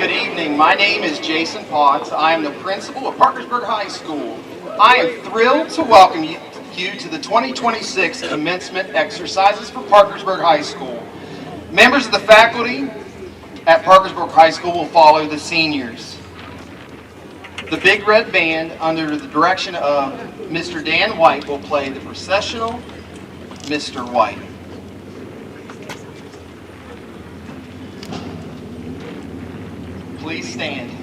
Good evening. My name is Jason Potts. I am the principal of Parkersburg High School. I am thrilled to welcome you to the 2026 commencement exercises for Parkersburg High School. Members of the faculty at Parkersburg High School will follow the seniors. The Big Red Band, under the direction of Mr. Dan White, will play the processional Mr. White. Please stand.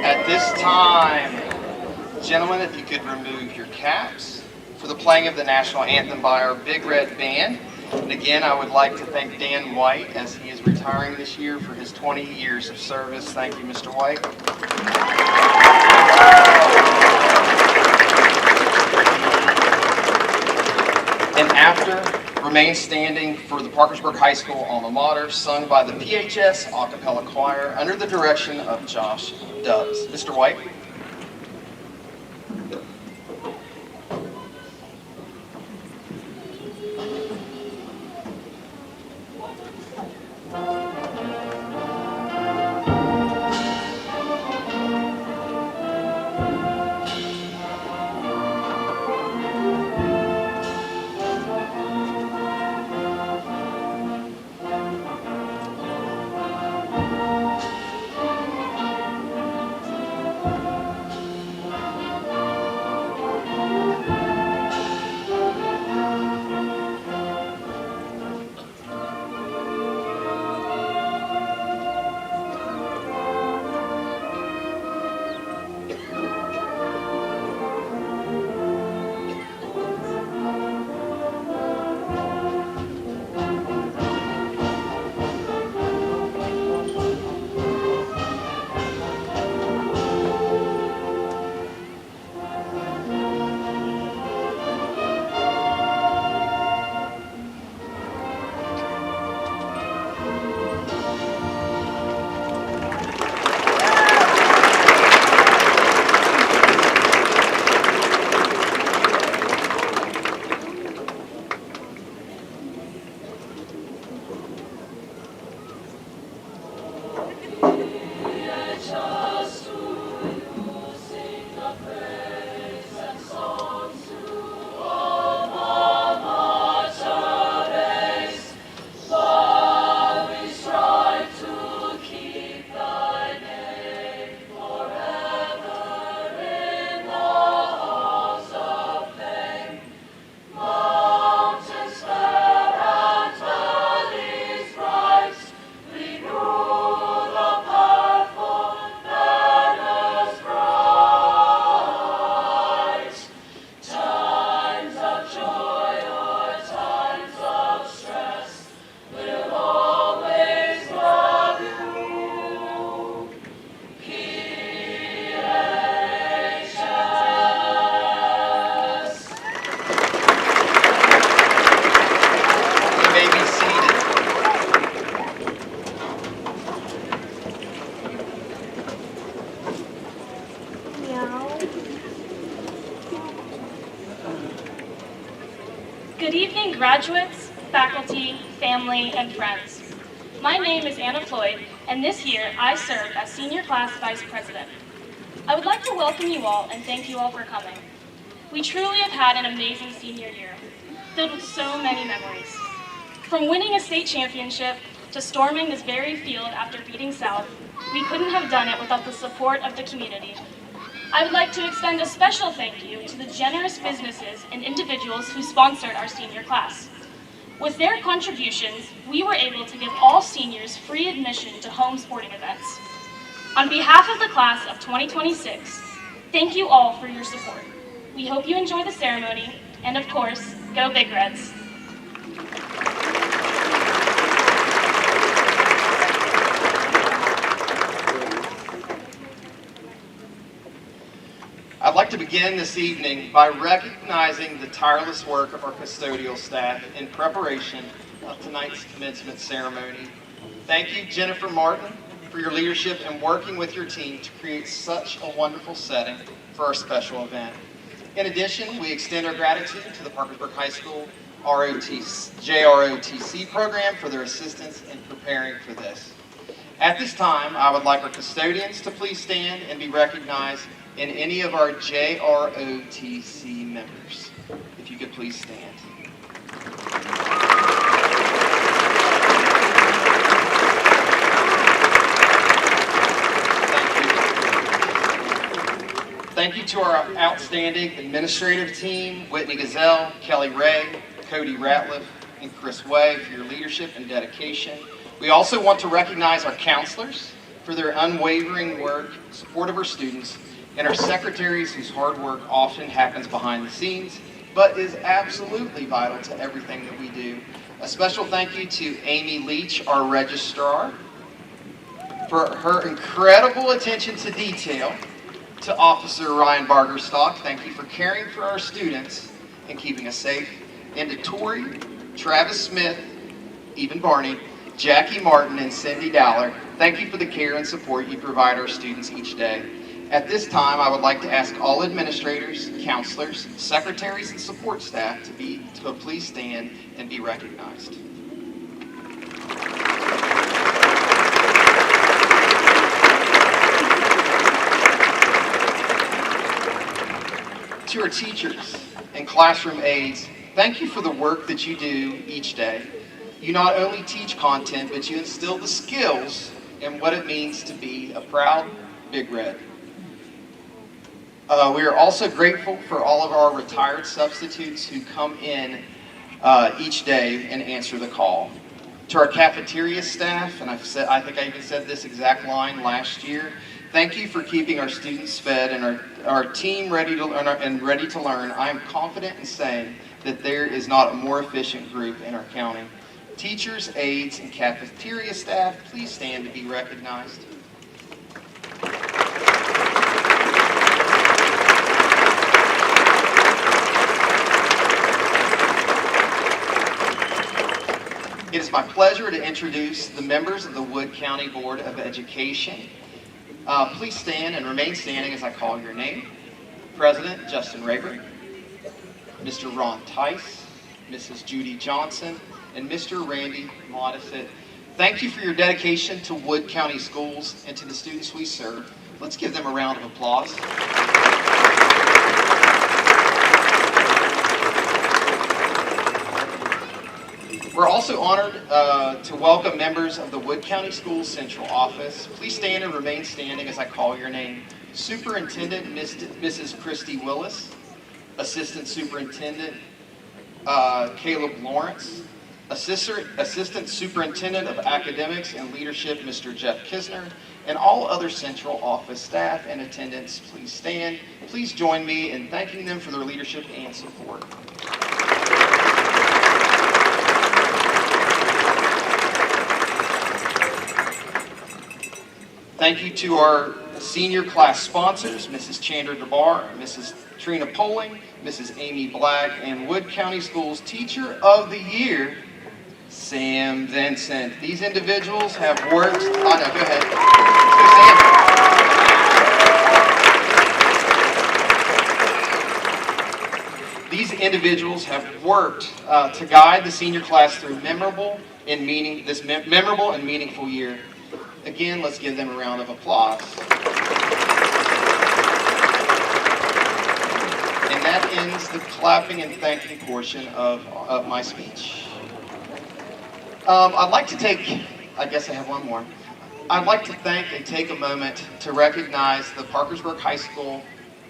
At this time, gentlemen, if you could remove your caps for the playing of the national anthem by our Big Red Band. And again, I would like to thank Dan White as he is retiring this year for his 20 years of service. Thank you, Mr. White. And after, remain standing for the Parkersburg High School alma mater, sung by the PHS a cappella choir under the direction of Josh Dubs. Mr. White. Good evening, graduates, faculty, family, and friends. My name is Anna Floyd, and this year I serve as Senior Class Vice President. I would like to welcome you all and thank you all for coming. We truly have had an amazing senior year, filled with so many memories. From winning a state championship to storming this very field after beating South, we couldn't have done it without the support of the community. I would like to extend a special thank you to the generous businesses and individuals who sponsored our senior class. With their contributions, we were able to give all seniors free admission to home sporting events. On behalf of the class of 2026, thank you all for your support. We hope you enjoy the ceremony, and of course, go Big Reds! I'd like to begin this evening by recognizing the tireless work of our custodial staff in preparation of tonight's commencement ceremony. Thank you, Jennifer Martin, for your leadership in working with your team to create such a wonderful setting for our special event. In addition, we extend our gratitude to the Parkersburg High School JROTC program for their assistance in preparing for this. At this time, I would like our custodians to please stand and be recognized, and any of our JROTC members. If you could please stand. Thank you to our outstanding administrative team, Whitney Gazelle, Kelly Ray, Cody Ratliff, and Chris Way for your leadership and dedication. We also want to recognize our counselors for their unwavering work, support of our students, and our secretaries whose hard work often happens behind the scenes, but is absolutely vital to everything that we do. A special thank you to Amy Leach, our registrar, for her incredible attention to detail. To Officer Ryan Bargerstock, thank you for caring for our students and keeping us safe. And to Tori, Travis Smith, even Barney, Jackie Martin, and Cindy Dowler, thank you for the care and support you provide our students each day. At this time, I would like to ask all administrators, counselors, secretaries, and support staff to please stand and be recognized. To our teachers and classroom aides, thank you for the work that you do each day. You not only teach content, but you instill the skills and what it means to be a proud Big Red. We are also grateful for all of our retired substitutes who come in each day and answer the call. To our cafeteria staff, and I think I even said this exact line last year, thank you for keeping our students fed and our team ready to learn. I am confident in saying that there is not a more efficient group in our county. Teachers, aides, and cafeteria staff, please stand to be recognized. It is my pleasure to introduce the members of the Wood County Board of Education. Please stand and remain standing as I call your name. President Justin Rayburn, Mr. Ron Tice, Mrs. Judy Johnson, and Mr. Randy Modisett. Thank you for your dedication to Wood County Schools and to the students we serve. Let's give them a round of applause. We're also honored to welcome members of the Wood County Schools Central Office. Please stand and remain standing as I call your name. Superintendent Mrs. Christy Willis, Assistant Superintendent Caleb Lawrence, Assistant Superintendent of Academics and Leadership Mr. Jeff Kisner, and all other Central Office staff and attendants, please stand. Please join me in thanking them for their leadership and support. Thank you to our senior class sponsors, Mrs. Chandra DeBar, Mrs. Trina Poling, Mrs. Amy Black, and Wood County Schools Teacher of the Year, Sam Vincent. These individuals have worked, go ahead. Let's go, Sam. These individuals have worked to guide the senior class through memorable and meaningful year. Again, let's give them a round of applause. And that ends the clapping and thanking portion of my speech. I'd like to I guess I have one more. I'd like to thank and take a moment to recognize the Parkersburg High School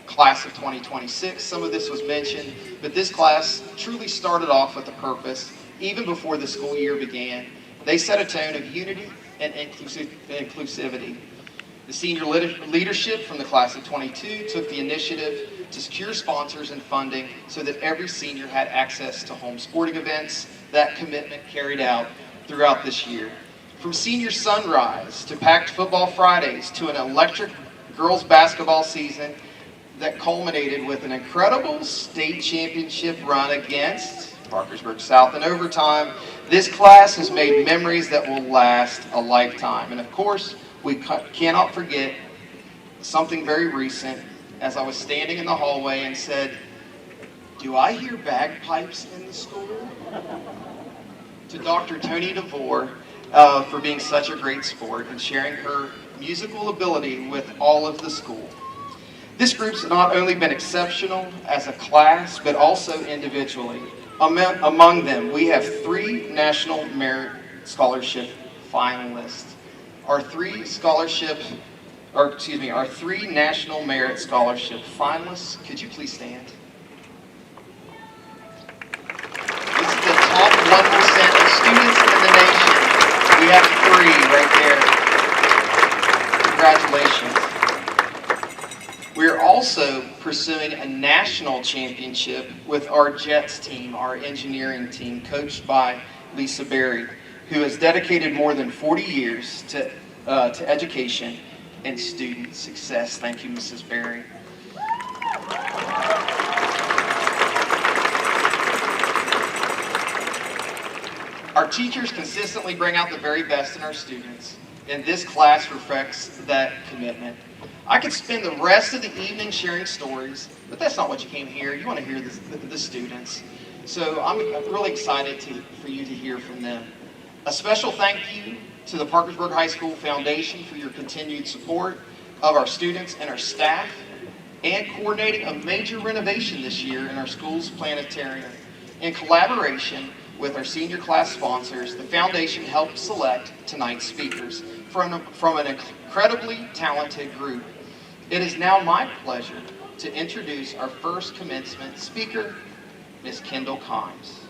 class of 2026. Some of this was mentioned, but this class truly started off with a purpose. Even before the school year began, they set a tone of unity and inclusivity. The senior leadership from the class of 22 took the initiative to secure sponsors and funding so that every senior had access to home sporting events. That commitment carried out throughout this year. From senior sunrise to packed football Fridays to an electric girls basketball season that culminated with an incredible state championship run against Parkersburg South in overtime, this class has made memories that will last a lifetime. And of course, we cannot forget something very recent as I was standing in the hallway and said, Do I hear bagpipes in the school? To Dr. Tony DeVore for being such a great sport and sharing her musical ability with all of the school. This group's not only been exceptional as a class, but also individually. Among them, we have 3 National Merit Scholarship finalists. Our 3 National Merit Scholarship finalists, could you please stand? This is the top 1% of students in the nation. We have 3 right there. Congratulations. We are also pursuing a national championship with our JETS team, our engineering team, coached by Lisa Berry, who has dedicated more than 40 years to education and student success. Thank you, Mrs. Berry. Our teachers consistently bring out the very best in our students, and this class reflects that commitment. I could spend the rest of the evening sharing stories, but that's not what you came here. You want to hear the students. So I'm really excited for you to hear from them. A special thank you to the Parkersburg High School Foundation for your continued support of our students and our staff, and coordinating a major renovation this year in our school's planetarium. In collaboration with our senior class sponsors, the foundation helped select tonight's speakers from an incredibly talented group. It is now my pleasure to introduce our first commencement speaker, Ms. Kendall Kimes.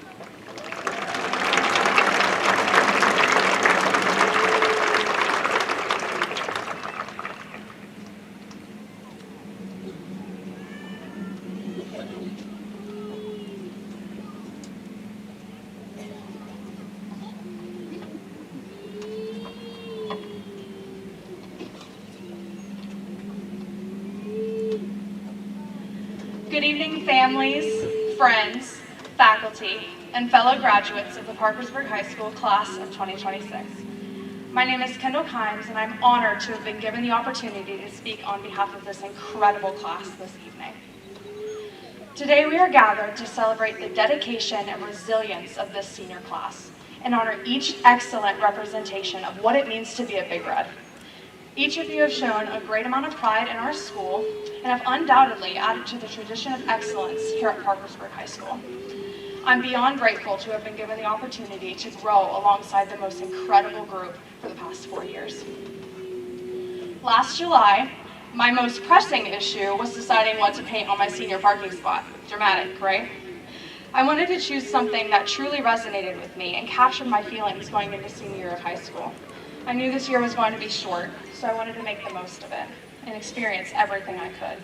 Good evening, families, friends, faculty, and fellow graduates of the Parkersburg High School class of 2026. My name is Kendall Kimes, and I'm honored to have been given the opportunity to speak on behalf of this incredible class this evening. Today we are gathered to celebrate the dedication and resilience of this senior class and honor each excellent representation of what it means to be a Big Red. Each of you have shown a great amount of pride in our school and have undoubtedly added to the tradition of excellence here at Parkersburg High School. I'm beyond grateful to have been given the opportunity to grow alongside the most incredible group for the past 4 years. Last July, my most pressing issue was deciding what to paint on my senior parking spot. Dramatic, right? I wanted to choose something that truly resonated with me and captured my feelings going into senior year of high school. I knew this year was going to be short, so I wanted to make the most of it and experience everything I could.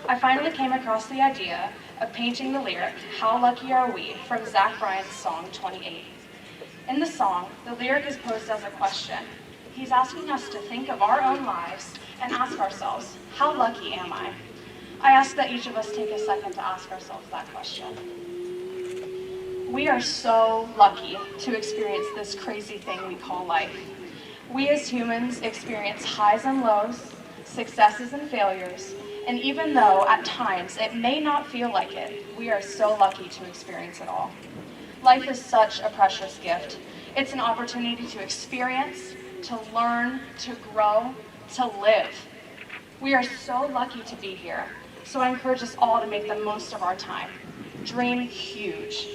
I finally came across the idea of painting the lyric, "How Lucky Are We?" from Zach Bryan's song 28. In the song, the lyric is posed as a question. He's asking us to think of our own lives and ask ourselves, how lucky am I? I ask that each of us take a second to ask ourselves that question. We are so lucky to experience this crazy thing we call life. We as humans experience highs and lows, successes and failures, and even though at times it may not feel like it, we are so lucky to experience it all. Life is such a precious gift. It's an opportunity to experience, to learn, to grow, to live. We are so lucky to be here, so I encourage us all to make the most of our time. Dream huge.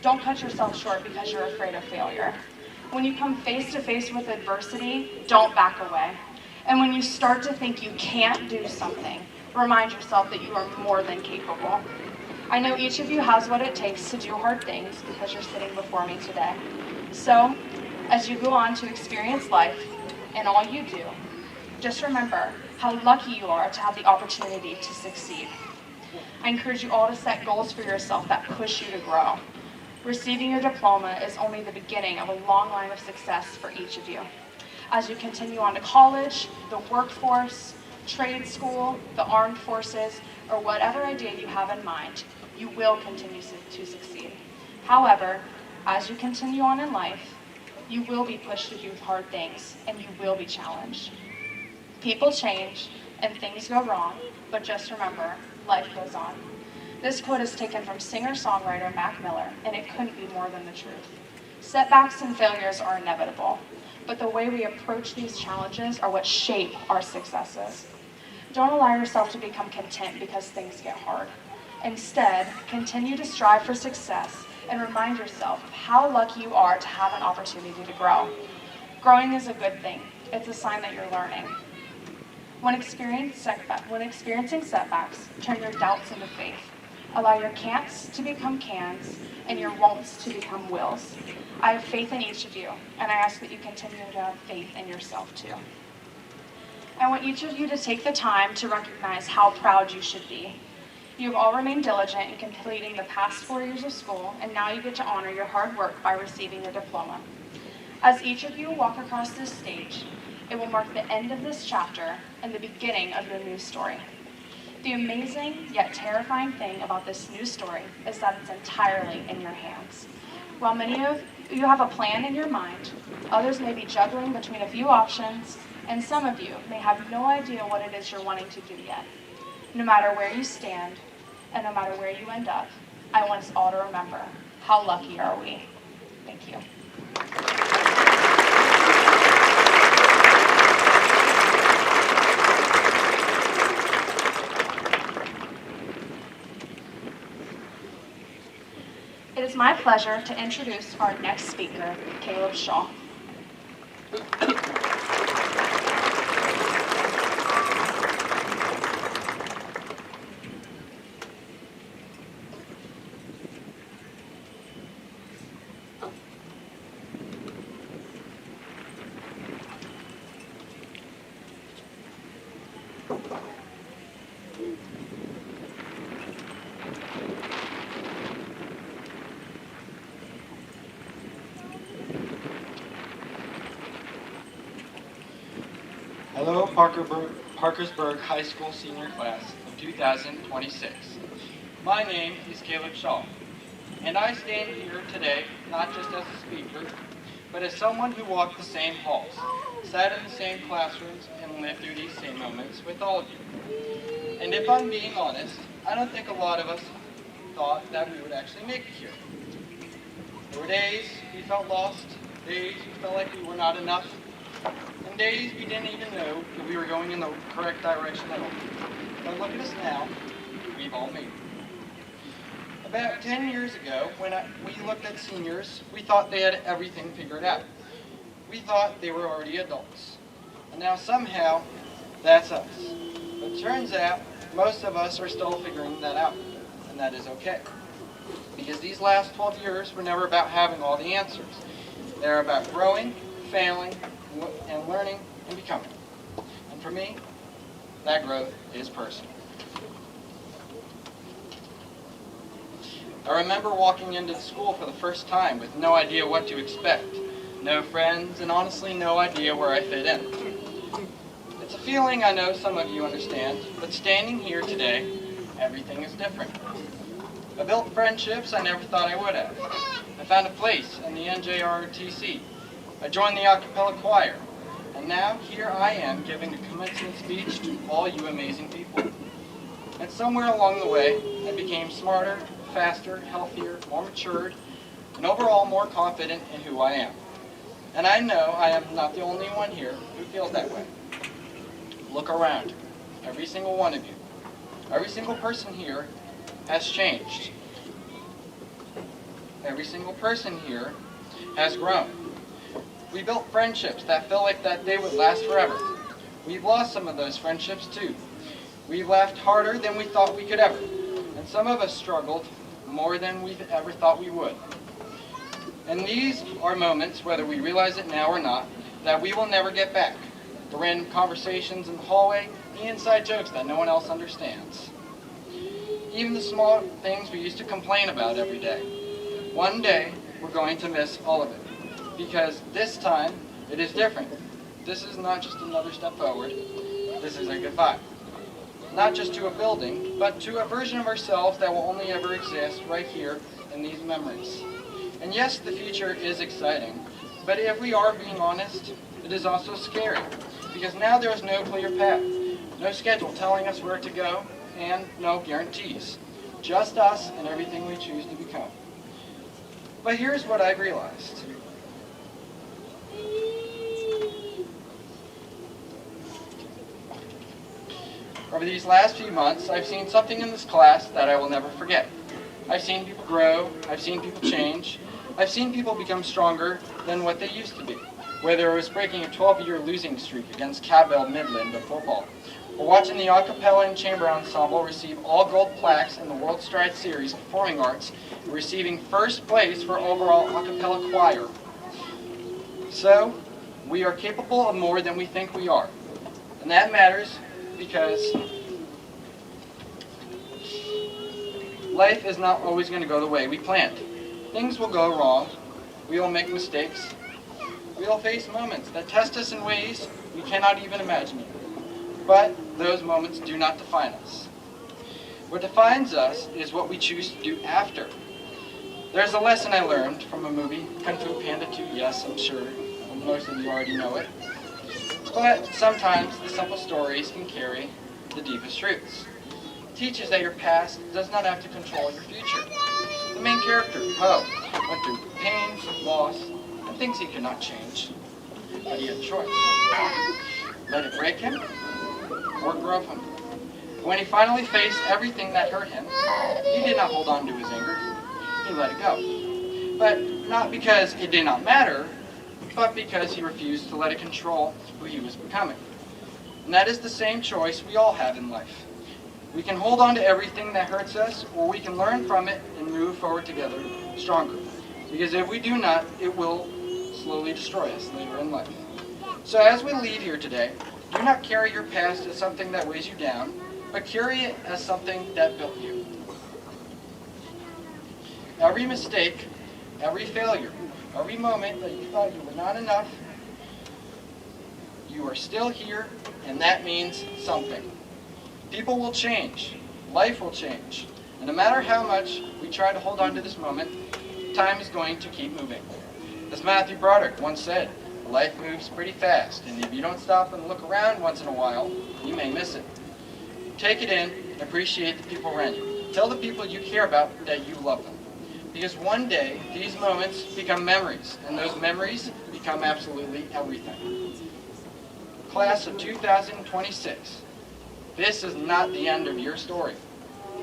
Don't cut yourself short because you're afraid of failure. When you come face to face with adversity, don't back away. And when you start to think you can't do something, remind yourself that you are more than capable. I know each of you has what it takes to do hard things because you're sitting before me today. So, as you go on to experience life and all you do, just remember how lucky you are to have the opportunity to succeed. I encourage you all to set goals for yourself that push you to grow. Receiving your diploma is only the beginning of a long line of success for each of you. As you continue on to college, the workforce, trade school, the armed forces, or whatever idea you have in mind, you will continue to succeed. However, as you continue on in life, you will be pushed to do hard things and you will be challenged. People change and things go wrong, but just remember, life goes on. This quote is taken from singer-songwriter Mac Miller, and it couldn't be more than the truth. Setbacks and failures are inevitable, but the way we approach these challenges are what shape our successes. Don't allow yourself to become content because things get hard. Instead, continue to strive for success and remind yourself of how lucky you are to have an opportunity to grow. Growing is a good thing. It's a sign that you're learning. When experiencing setbacks, turn your doubts into faith. Allow your can'ts to become cans and your won'ts to become wills. I have faith in each of you, and I ask that you continue to have faith in yourself too. I want each of you to take the time to recognize how proud you should be. You have all remained diligent in completing the past 4 years of school, and now you get to honor your hard work by receiving your diploma. As each of you walk across this stage, it will mark the end of this chapter and the beginning of your new story. The amazing yet terrifying thing about this new story is that it's entirely in your hands. While many of you have a plan in your mind, others may be juggling between a few options, and some of you may have no idea what it is you're wanting to do yet. No matter where you stand, and no matter where you end up, I want us all to remember, how lucky are we? Thank you. It is my pleasure to introduce our next speaker, Caleb Shaw. Hello, Parkersburg High School senior class of 2026. My name is Caleb Shaw, and I stand here today not just as a speaker, but as someone who walked the same halls, sat in the same classrooms, and lived through these same moments with all of you. And if I'm being honest, I don't think a lot of us thought that we would actually make it here. There were days we felt lost, days we felt like we were not enough, and days we didn't even know that we were going in the correct direction at all. But look at us now, we've all made it. About 10 years ago, when we looked at seniors, we thought they had everything figured out. We thought they were already adults. And now somehow, that's us. But turns out, most of us are still figuring that out, and that is okay. Because these last 12 years were never about having all the answers. They're about growing, failing, and learning and becoming. And for me, that growth is personal. I remember walking into the school for the first time with no idea what to expect, no friends, and honestly no idea where I fit in. It's a feeling I know some of you understand, but standing here today, everything is different. I built friendships I never thought I would have. I found a place in the NJROTC. I joined the a cappella choir, and now here I am giving a commencement speech to all you amazing people. And somewhere along the way, I became smarter, faster, healthier, more matured, and overall more confident in who I am. And I know I am not the only one here who feels that way. Look around, every single one of you. Every single person here has changed. Every single person here has grown. We built friendships that felt like that they would last forever. We've lost some of those friendships too. We've laughed harder than we thought we could ever. And some of us struggled more than we've ever thought we would. And these are moments, whether we realize it now or not, that we will never get back. The random conversations in the hallway, the inside jokes that no one else understands. Even the small things we used to complain about every day. One day, we're going to miss all of it. Because this time, it is different. This is not just another step forward. This is a goodbye. Not just to a building, but to a version of ourselves that will only ever exist right here in these memories. And yes, the future is exciting, but if we are being honest, it is also scary. Because now there is no clear path, no schedule telling us where to go, and no guarantees. just us and everything we choose to become. But here's what I've realized. Over these last few months, I've seen something in this class that I will never forget. I've seen people grow, I've seen people change, I've seen people become stronger than what they used to be, whether it was breaking a 12-year losing streak against Cabell Midland of football, or watching the a cappella and chamber ensemble receive all gold plaques in the World Stride Series Performing Arts, and receiving first place for overall a cappella choir. So, we are capable of more than we think we are. And that matters because life is not always going to go the way we planned. Things will go wrong. We will make mistakes. We will face moments that test us in ways we cannot even imagine. But those moments do not define us. What defines us is what we choose to do after. There's a lesson I learned from a movie, Kung Fu Panda 2. Yes, I'm sure most of you already know it. But sometimes the simple stories can carry the deepest truths. It teaches that your past does not have to control your future. The main character, Po, went through pain, loss, and things he could not change. But he had a choice. Let it break him, or grow him. When he finally faced everything that hurt him, he did not hold on to his anger. He let it go. But not because it did not matter, but because he refused to let it control who he was becoming. And that is the same choice we all have in life. We can hold on to everything that hurts us, or we can learn from it and move forward together stronger. Because if we do not, it will slowly destroy us later in life. So as we leave here today, do not carry your past as something that weighs you down, but carry it as something that built you. Every mistake, every failure, every moment that you thought you were not enough, you are still here, and that means something. People will change. Life will change. And no matter how much we try to hold on to this moment, time is going to keep moving. As Matthew Broderick once said, life moves pretty fast, and if you don't stop and look around once in a while, you may miss it. Take it in and appreciate the people around you. Tell the people you care about that you love them. Because one day, these moments become memories, and those memories become absolutely everything. Class of 2026, this is not the end of your story.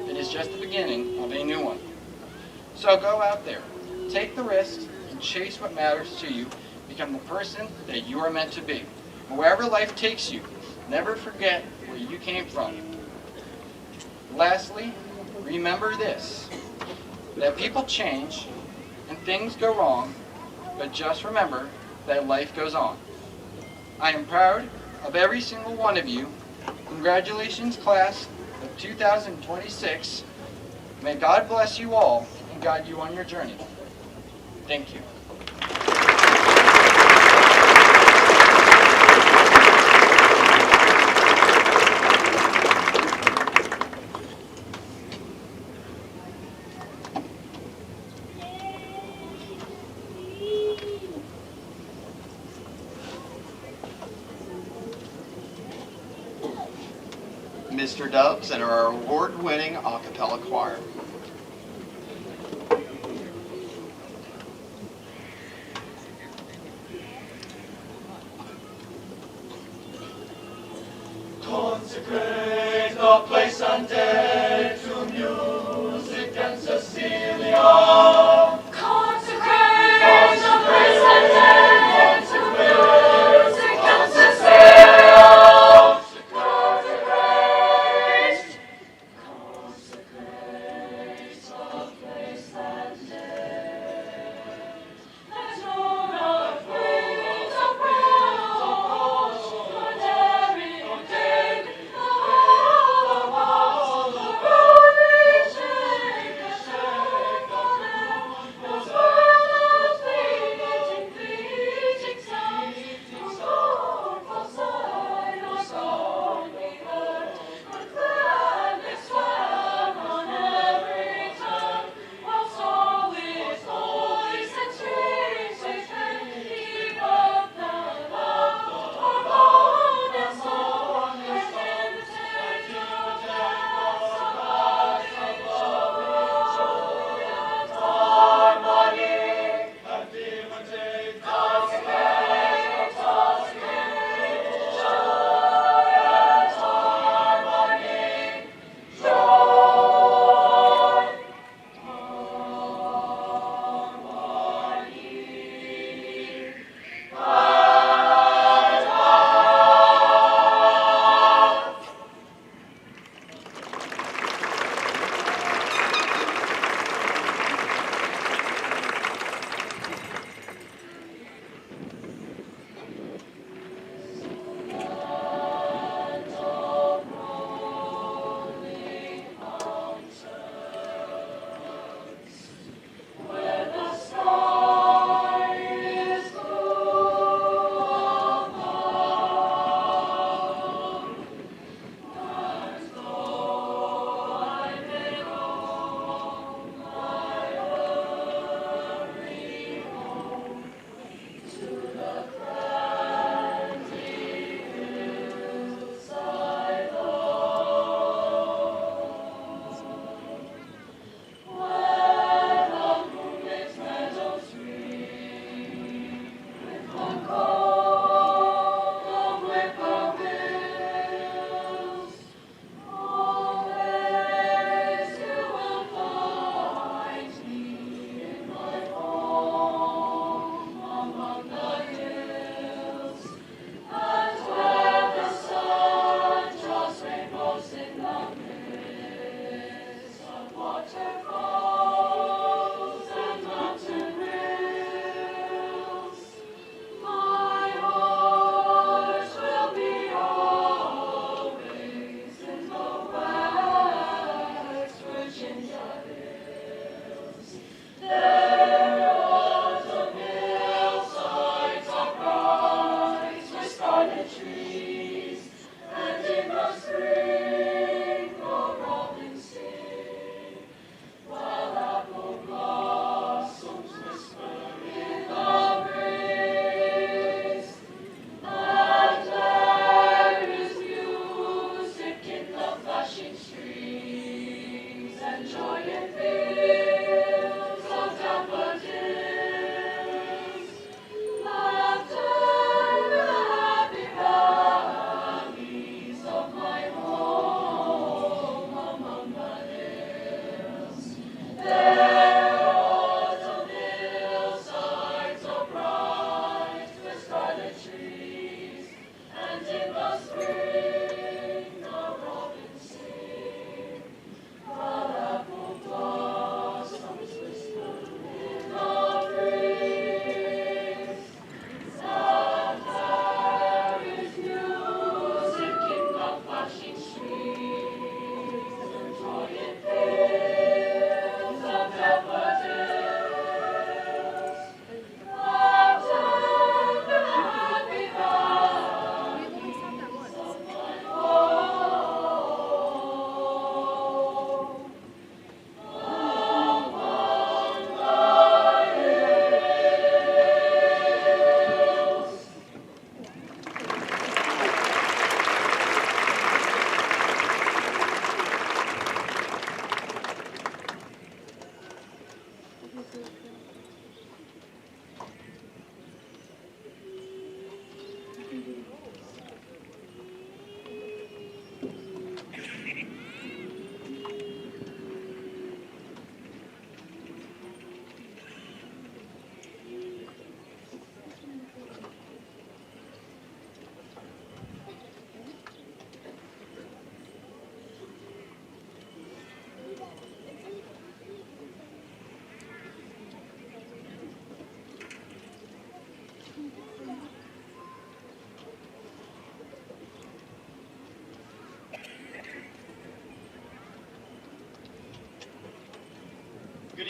It is just the beginning of a new one. So go out there, take the risks, and chase what matters to you. Become the person that you are meant to be. And wherever life takes you, never forget where you came from. Lastly, remember this, that people change and things go wrong, but just remember that life goes on. I am proud of every single one of you. Congratulations, class of 2026. May God bless you all and guide you on your journey. Thank you. Mr. Dubs and our award-winning a cappella choir. Consecrate the place and day to music and Cecilia. Consecrate the place and day to music and Cecilia.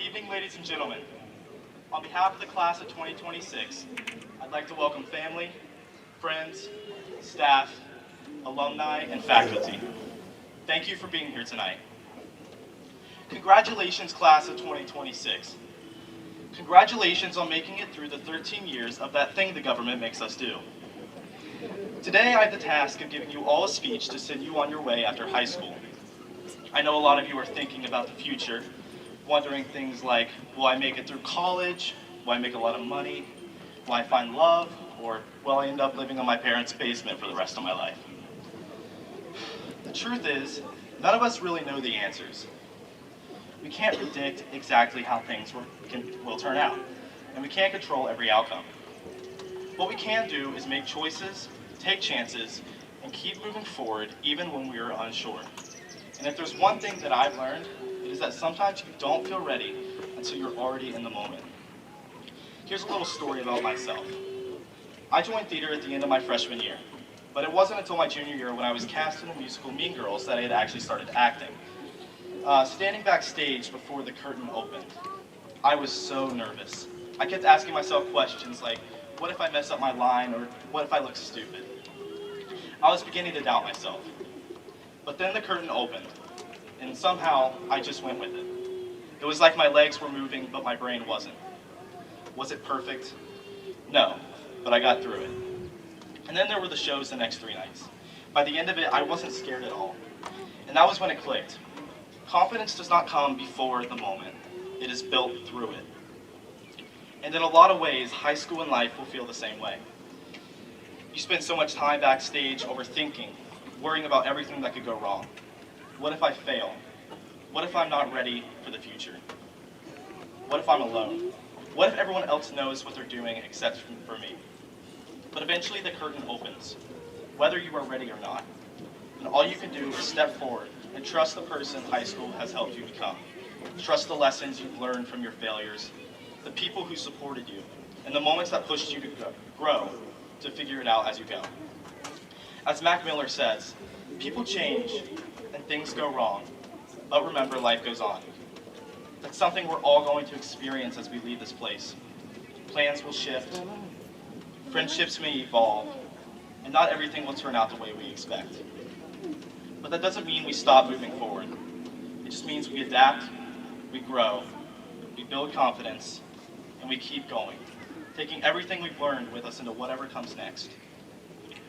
evening, ladies and gentlemen. On behalf of the class of 2026, I'd like to welcome family, friends, staff, alumni, and faculty. Thank you for being here tonight. Congratulations, class of 2026. Congratulations on making it through the 13 years of that thing the government makes us do. Today, I have the task of giving you all a speech to send you on your way after high school. I know a lot of you are thinking about the future, wondering things like, will I make it through college? Will I make a lot of money? Will I find love? Or will I end up living in my parents' basement for the rest of my life? The truth is, none of us really know the answers. We can't predict exactly how things will turn out, and we can't control every outcome. What we can do is make choices, take chances, and keep moving forward even when we are unsure. And if there's one thing that I've learned, it is that sometimes you don't feel ready until you're already in the moment. Here's a little story about myself. I joined theater at the end of my freshman year, but it wasn't until my junior year when I was cast in the musical Mean Girls that I had actually started acting. Standing backstage before the curtain opened, I was so nervous. I kept asking myself questions like, what if I mess up my line, or what if I look stupid? I was beginning to doubt myself. But then the curtain opened, and somehow I just went with it. It was like my legs were moving, but my brain wasn't. Was it perfect? No, but I got through it. And then there were the shows the next 3 nights. By the end of it, I wasn't scared at all. And that was when it clicked. Confidence does not come before the moment. It is built through it. And in a lot of ways, high school and life will feel the same way. You spend so much time backstage overthinking, worrying about everything that could go wrong. What if I fail? What if I'm not ready for the future? What if I'm alone? What if everyone else knows what they're doing except for me? But eventually the curtain opens, whether you are ready or not. And all you can do is step forward and trust the person high school has helped you become. Trust the lessons you've learned from your failures, the people who supported you, and the moments that pushed you to grow, to figure it out as you go. As Mac Miller says, people change and things go wrong, but remember, life goes on. That's something we're all going to experience as we leave this place. Plans will shift, friendships may evolve, and not everything will turn out the way we expect. But that doesn't mean we stop moving forward. It just means we adapt, we grow, we build confidence, and we keep going, taking everything we've learned with us into whatever comes next.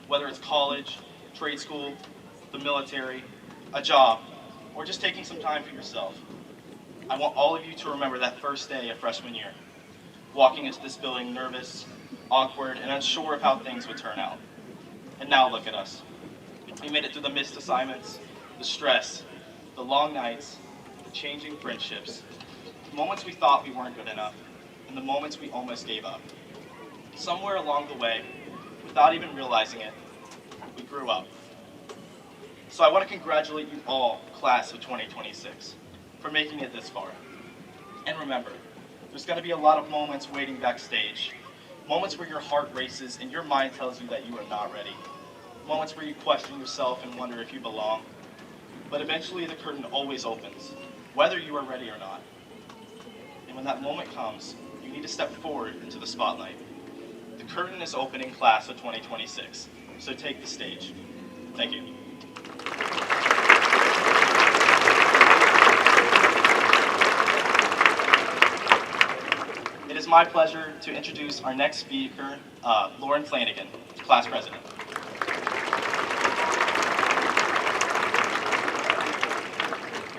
Whether it's college, trade school, the military, a job, or just taking some time for yourself. I want all of you to remember that first day of freshman year, walking into this building nervous, awkward, and unsure of how things would turn out. And now look at us. We made it through the missed assignments, the stress, the long nights, the changing friendships, the moments we thought we weren't good enough, and the moments we almost gave up. Somewhere along the way, without even realizing it, we grew up. So I want to congratulate you all, class of 2026, for making it this far. And remember, there's going to be a lot of moments waiting backstage, moments where your heart races and your mind tells you that you are not ready, moments where you question yourself and wonder if you belong. But eventually the curtain always opens, whether you are ready or not. And when that moment comes, you need to step forward into the spotlight. The curtain is opening, class of 2026, so take the stage. Thank you. It is my pleasure to introduce our next speaker, Lauren Flanagan, class president.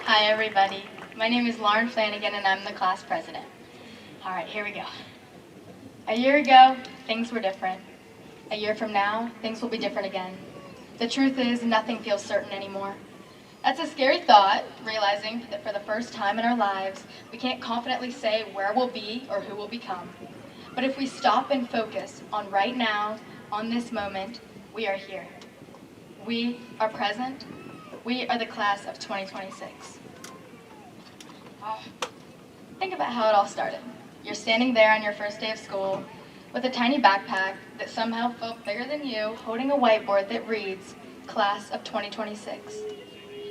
Hi everybody, my name is Lauren Flanagan and I'm the class president. All right, here we go. A year ago, things were different. A year from now, things will be different again. The truth is, nothing feels certain anymore. That's a scary thought, realizing that for the first time in our lives, we can't confidently say where we'll be or who we'll become. But if we stop and focus on right now, on this moment, we are here. We are present. We are the class of 2026. Think about how it all started. You're standing there on your first day of school with a tiny backpack that somehow felt bigger than you, holding a whiteboard that reads, Class of 2026.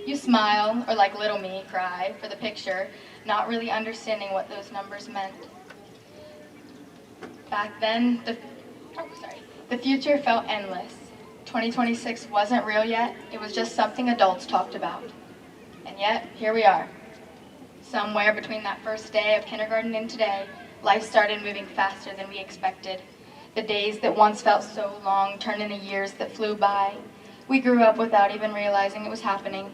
You smile, or like little me, cry for the picture not really understanding what those numbers meant. Back then, the future felt endless. 2026 wasn't real yet, it was just something adults talked about. And yet, here we are. Somewhere between that first day of kindergarten and today, life started moving faster than we expected. The days that once felt so long turned into years that flew by. We grew up without even realizing it was happening.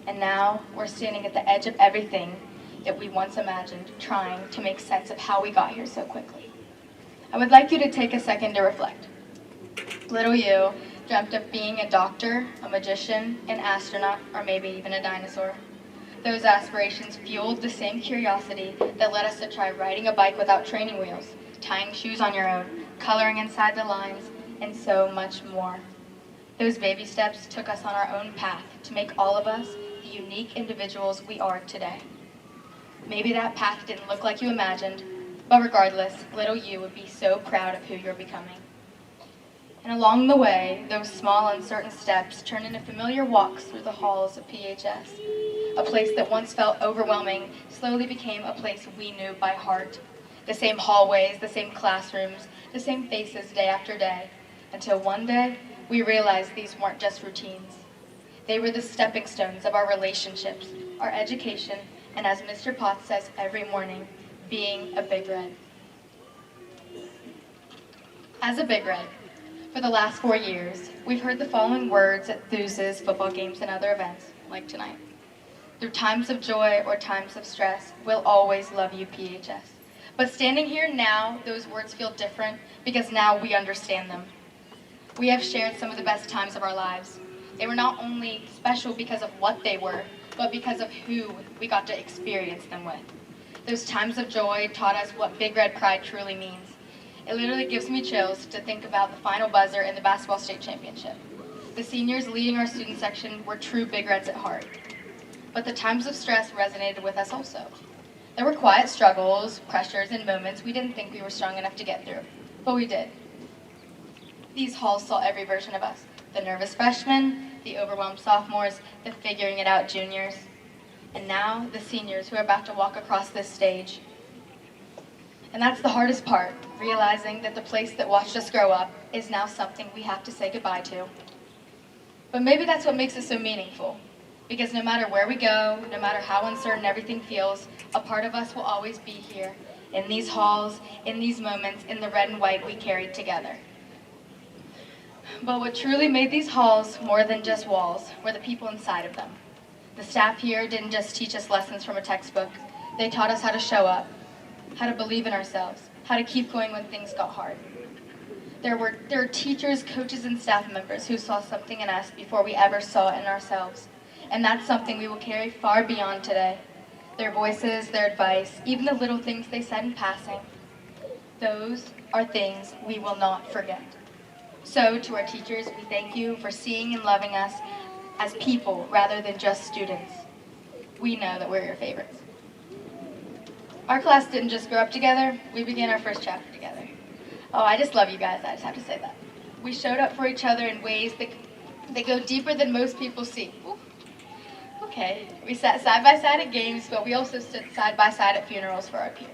And now, we're standing at the edge of everything that we once imagined, trying to make sense of how we got here so quickly. I would like you to take a second to reflect. Little you dreamt of being a doctor, a magician, an astronaut, or maybe even a dinosaur. Those aspirations fueled the same curiosity that led us to try riding a bike without training wheels, tying shoes on your own, coloring inside the lines, and so much more. Those baby steps took us on our own path to make all of us the unique individuals we are today. Maybe that path didn't look like you imagined, but regardless, little you would be so proud of who you're becoming. And along the way, those small, uncertain steps turned into familiar walks through the halls of PHS. A place that once felt overwhelming slowly became a place we knew by heart. The same hallways, the same classrooms, the same faces day after day, until one day, we realized these weren't just routines. They were the stepping stones of our relationships, our education, and as Mr. Potts says every morning, being a Big Red. As a Big Red, for the last 4 years, we've heard the following words at Thuses, football games, and other events, like tonight. Through times of joy or times of stress, we'll always love you, PHS. But standing here now, those words feel different because now we understand them. We have shared some of the best times of our lives. They were not only special because of what they were, but because of who we got to experience them with. Those times of joy taught us what Big Red pride truly means. It literally gives me chills to think about the final buzzer in the basketball state championship. The seniors leading our student section were true Big Reds at heart. But the times of stress resonated with us also. There were quiet struggles, pressures, and moments we didn't think we were strong enough to get through, but we did. These halls saw every version of us. The nervous freshmen, the overwhelmed sophomores, the figuring it out juniors, and now the seniors who are about to walk across this stage. And that's the hardest part, realizing that the place that watched us grow up is now something we have to say goodbye to. But maybe that's what makes it so meaningful, because no matter where we go, no matter how uncertain everything feels, a part of us will always be here, in these halls, in these moments, in the red and white we carried together. But what truly made these halls more than just walls were the people inside of them. The staff here didn't just teach us lessons from a textbook, they taught us how to show up, how to believe in ourselves, how to keep going when things got hard. There were teachers, coaches, and staff members who saw something in us before we ever saw it in ourselves. And that's something we will carry far beyond today. Their voices, their advice, even the little things they said in passing, those are things we will not forget. So to our teachers, we thank you for seeing and loving us as people rather than just students. We know that we're your favorites. Our class didn't just grow up together, we began our first chapter together. Oh, I just love you guys, I just have to say that. We showed up for each other in ways that go deeper than most people see. Ooh. Okay, we sat side by side at games, but we also stood side by side at funerals for our peers.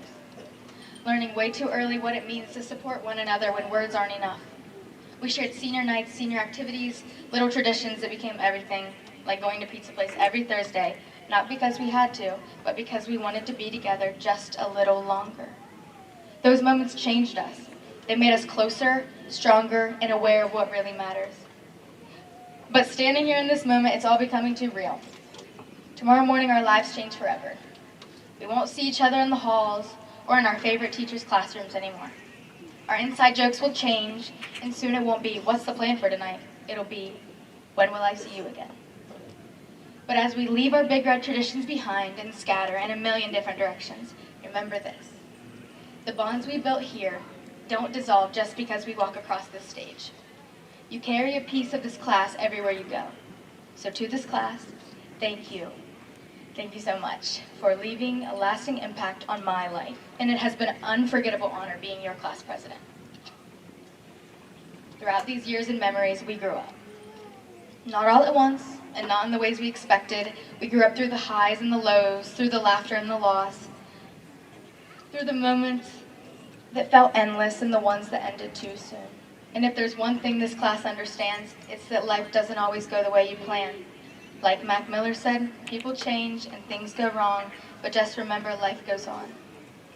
Learning way too early what it means to support one another when words aren't enough. We shared senior nights, senior activities, little traditions that became everything, like going to Pizza Place every Thursday, not because we had to, but because we wanted to be together just a little longer. Those moments changed us. They made us closer, stronger, and aware of what really matters. But standing here in this moment, it's all becoming too real. Tomorrow morning, our lives change forever. We won't see each other in the halls or in our favorite teachers' classrooms anymore. Our inside jokes will change, and soon it won't be, what's the plan for tonight? It'll be, when will I see you again? But as we leave our Big Red traditions behind and scatter in a million different directions, remember this. The bonds we built here don't dissolve just because we walk across this stage. You carry a piece of this class everywhere you go. So to this class, thank you. Thank you so much for leaving a lasting impact on my life. And it has been an unforgettable honor being your class president. Throughout these years and memories, we grew up. Not all at once, and not in the ways we expected. We grew up through the highs and the lows, through the laughter and the loss, through the moments that felt endless and the ones that ended too soon. And if there's one thing this class understands, it's that life doesn't always go the way you plan. Like Mac Miller said, people change and things go wrong, but just remember life goes on.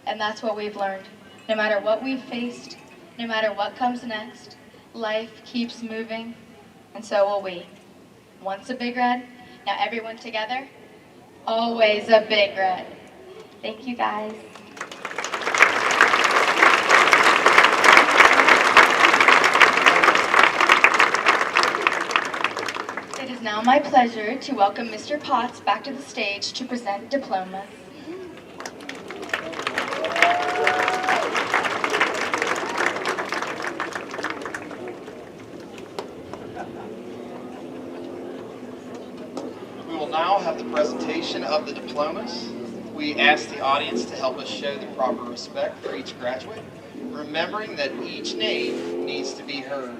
And that's what we've learned. No matter what we've faced, no matter what comes next, life keeps moving, and so will we. Once a Big Red, now everyone together, always a Big Red. Thank you guys. It is now my pleasure to welcome Mr. Potts back to the stage to present diplomas. We will now have the presentation of the diplomas. We ask the audience to help us show the proper respect for each graduate, remembering that each name needs to be heard.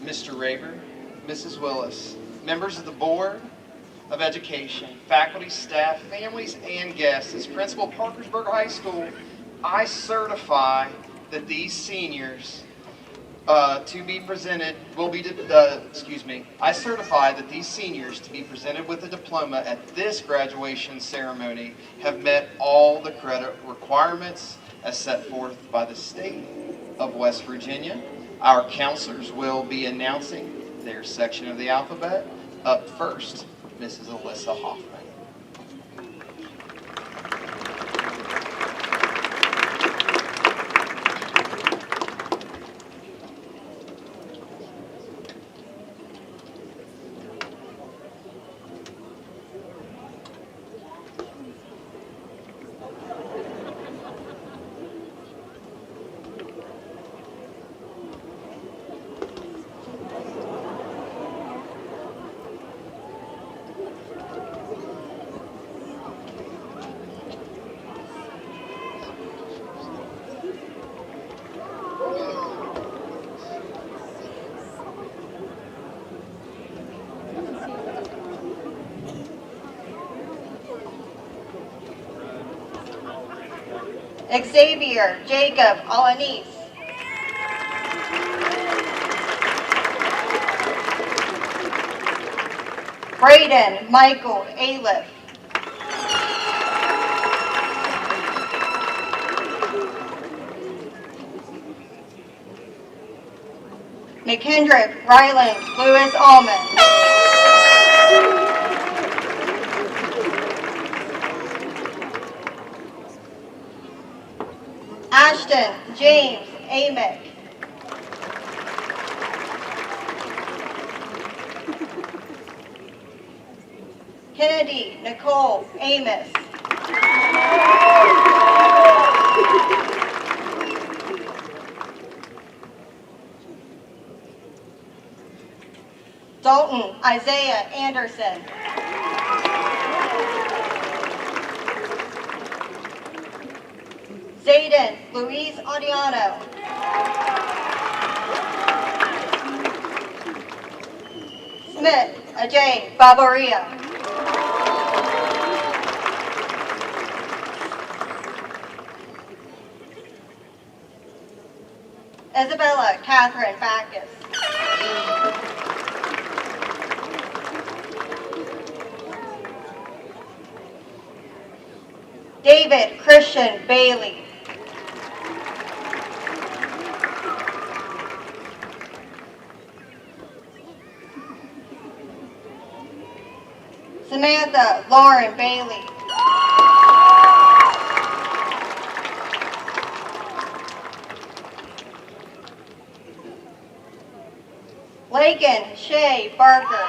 Mr. Raver, Mrs. Willis, members of the Board of Education, faculty, staff, families, and guests, as principal of Parkersburg High School, I certify that these seniors to be presented will be, I certify that these seniors to be presented with a diploma at this graduation ceremony have met all the credit requirements as set forth by the state of West Virginia. Our counselors will be announcing their section of the alphabet. Up first, Mrs. Alyssa Hoffman. Xavier Jacob Alanis. Braden Michael Aliff. McKendrick Ryland Lewis Allman. Ashton James Amick. Kennedy Nicole Amos. Dalton Isaiah Anderson. Zayden Luis Audiano. Smith Ajay Barbaria. Isabella Catherine Backus. David Christian Bailey. Samantha Lauren Bailey. Lakin Shay Barker.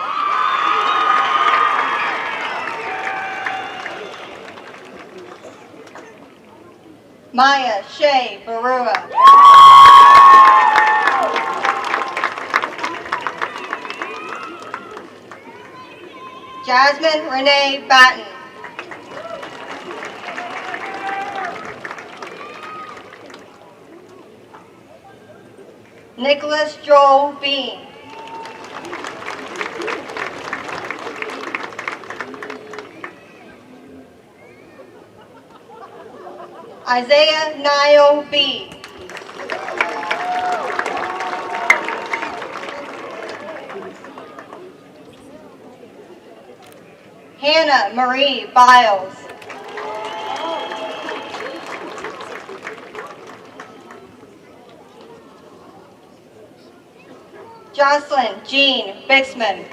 Maya Shay Barua. Jasmine Renee Batten. Nicholas Joel Bean. Isaiah Niall B. Hannah Marie Biles. Jocelyn Jean Bixman.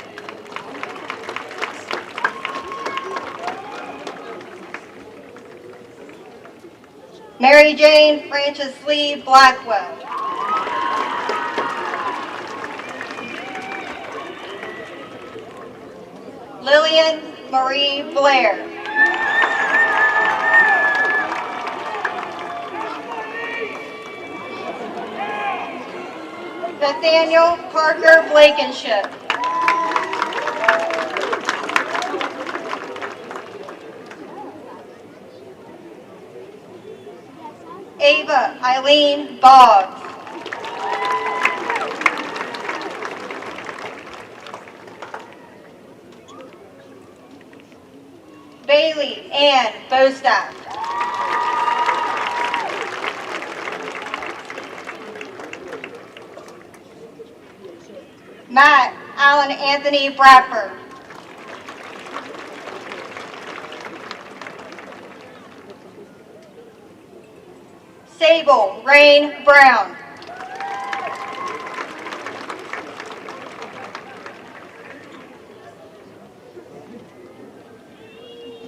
Mary Jane Frances Lee Blackwell. Lillian Marie Blair. Nathaniel Parker Blankenship. Ava Eileen Boggs. Bailey Ann Bostaff. Matt Allen Anthony Bradford. Sable Rain Brown.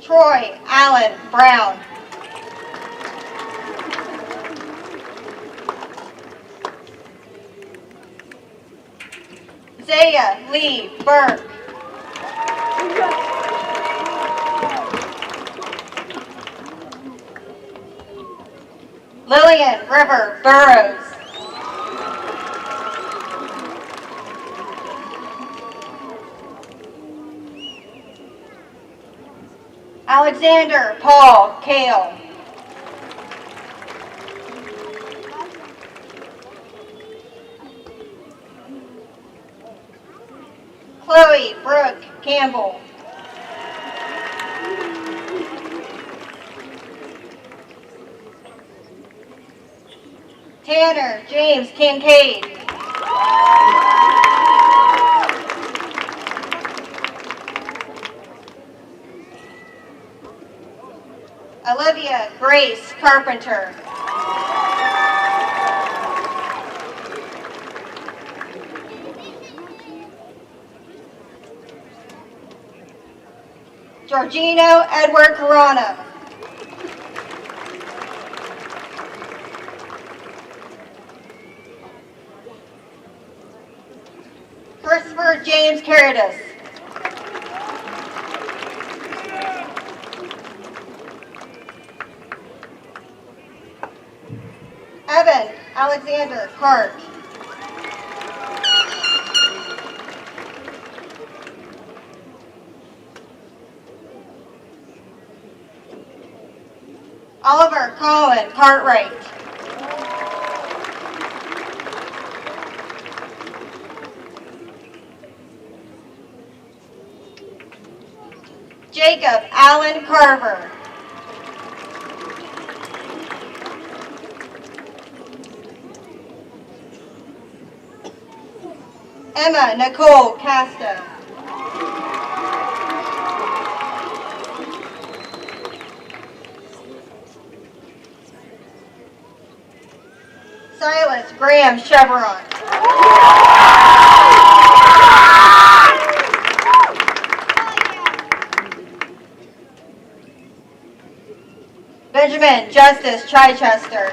Troy Allen Brown. Zaya Lee Burke. Lillian River Burrows. Alexander Paul Kale. Chloe Brooke Campbell. Tanner James Kincaid. Olivia Grace Carpenter. Georgino Edward Corona. Christopher James Caritas. Evan Alexander Cart. Oliver Colin Cartwright. Jacob Allen Carver. Emma Nicole Casta. Silas Graham Chevron. Benjamin Justice Chichester.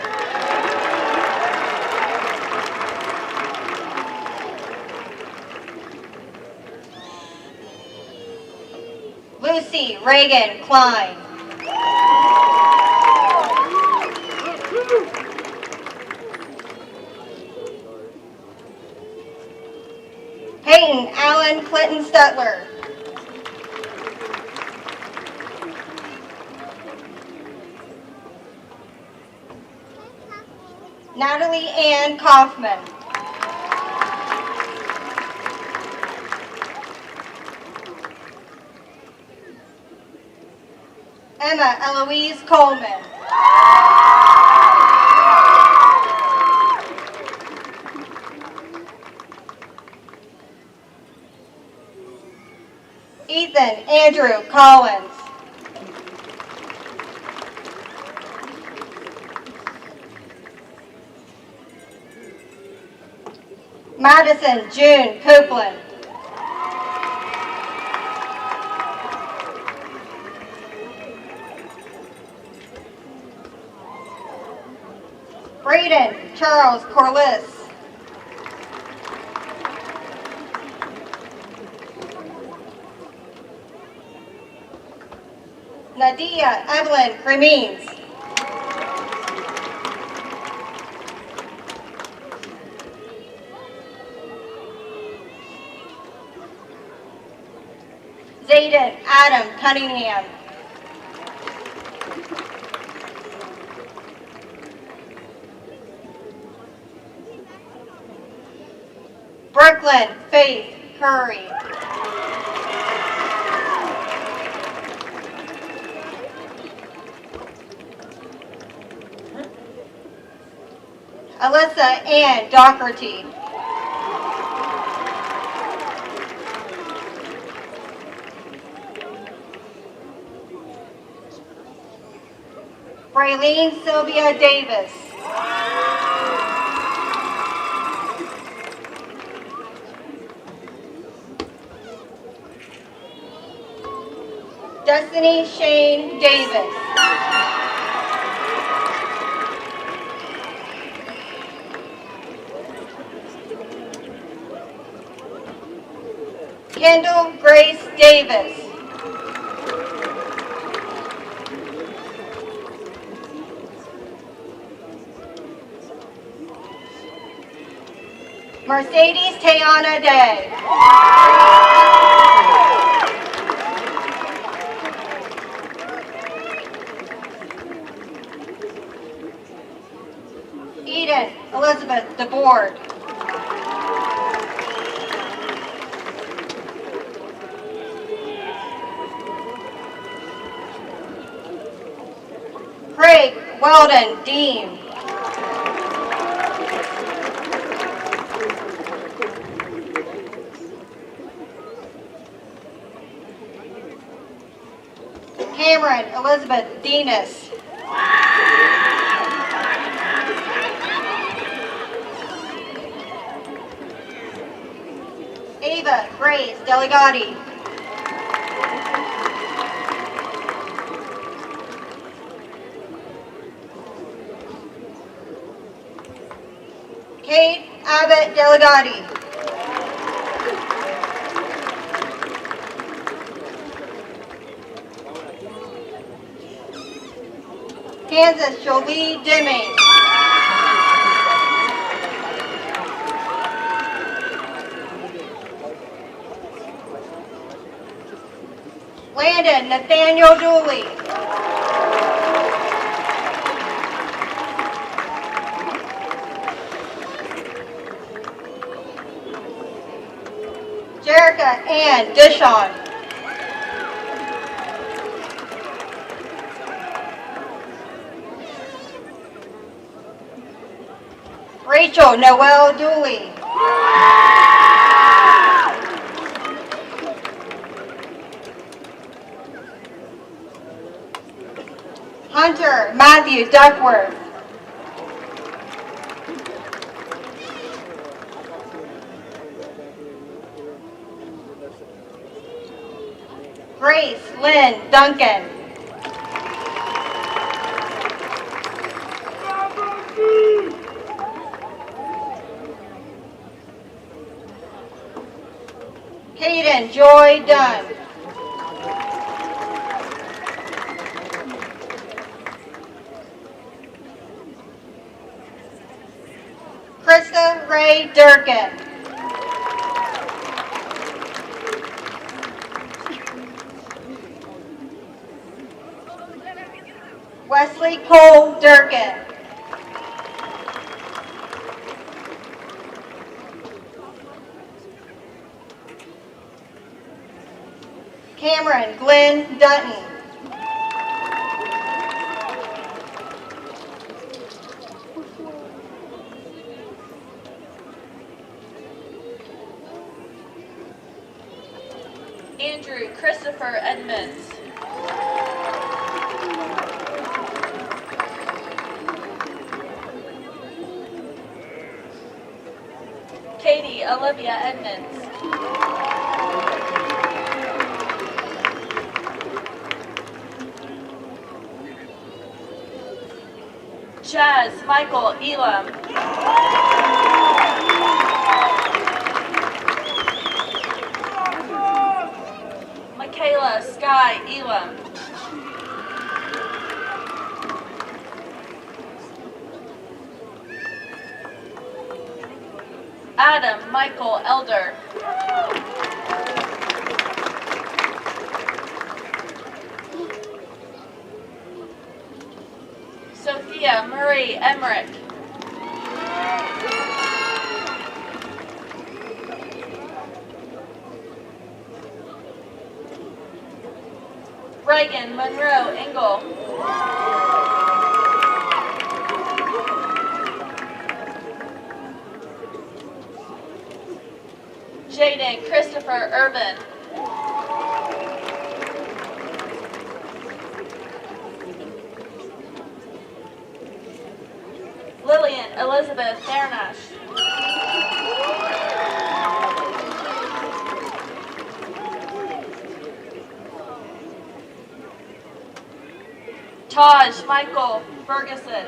Lucy Reagan Klein. Peyton Allen Clinton Stutler. Natalie Ann Kaufman. Emma Eloise Coleman. Andrew Collins. Madison June Copeland. Braden Charles Corliss. Nadia Evelyn Cremines. Zayden Adam Cunningham. Brooklyn Faith Curry. Alyssa Ann Doherty. Raylene Sylvia Davis. Destiny Shane Davis. Kendall Grace Davis. Mercedes Tayana Day. Eden Elizabeth DeBoard. Craig Weldon Dean. Cameron Elizabeth Denis. Ava Grace Delegati. Kate Abbott Delegati. Kansas Jolie Deming. Landon Nathaniel Dooley. Jerica Ann Dishon. Rachel Noel Dooley. Hunter Matthew Duckworth. Grace Lynn Duncan. Hayden Joy Dunn. Krista Ray Durkin. Wesley Cole Durkin. Cameron Glenn Dutton. Andrew Christopher Edmonds. Katie Olivia Edmonds. Chaz Michael Elam. Michaela Sky Elam. Adam Michael Elder. Sophia Marie Emmerich. Reagan Monroe Engel. Jaden Christopher Irvin. Lillian Elizabeth Dernash. Taj Michael Ferguson.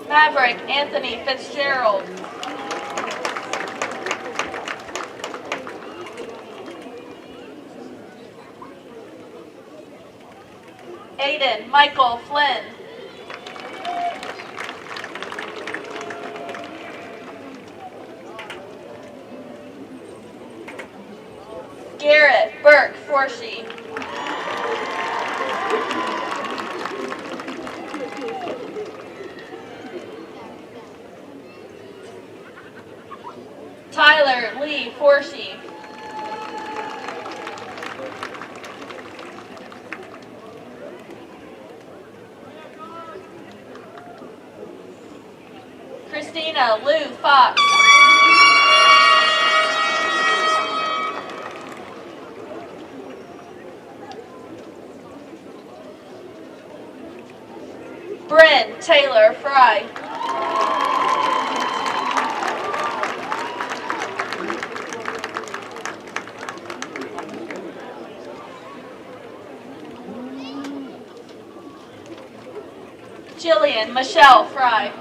Maverick Anthony Fitzgerald. Aiden Michael Flynn. Garrett Burke Forshee. Tyler Lee Forshee. Christina Lou Fox. Bryn Taylor Fry. Jillian Michelle Fry.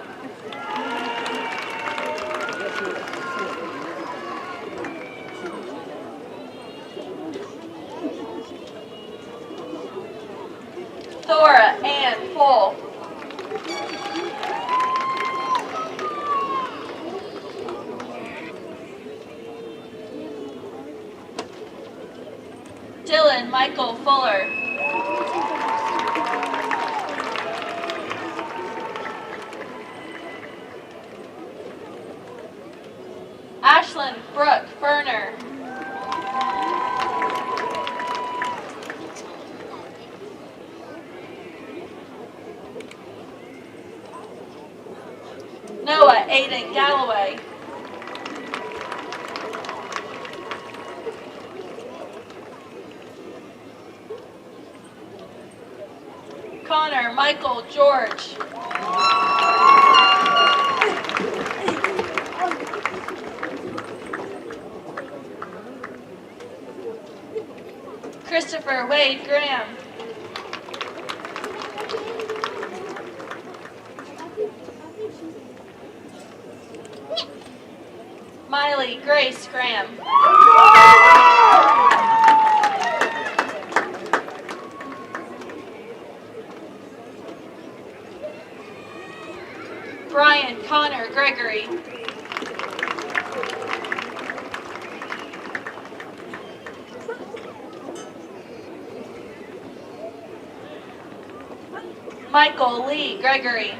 Thora Ann Full. Dylan Michael Fuller. Ashlyn Brooke Ferner. Noah Aiden Galloway. Connor Michael George. Christopher Wade Graham. Miley Grace Graham. Brian Connor Gregory. Michael Lee Gregory.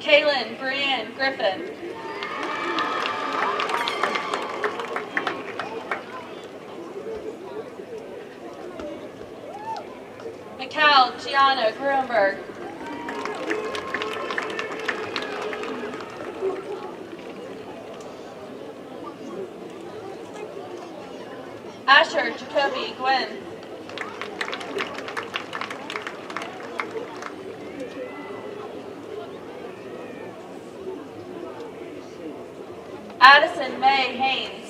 Kaylin Brianne Griffin. Michelle Gianna Grunberg. Asher Jacoby Gwen. Addison May Haynes.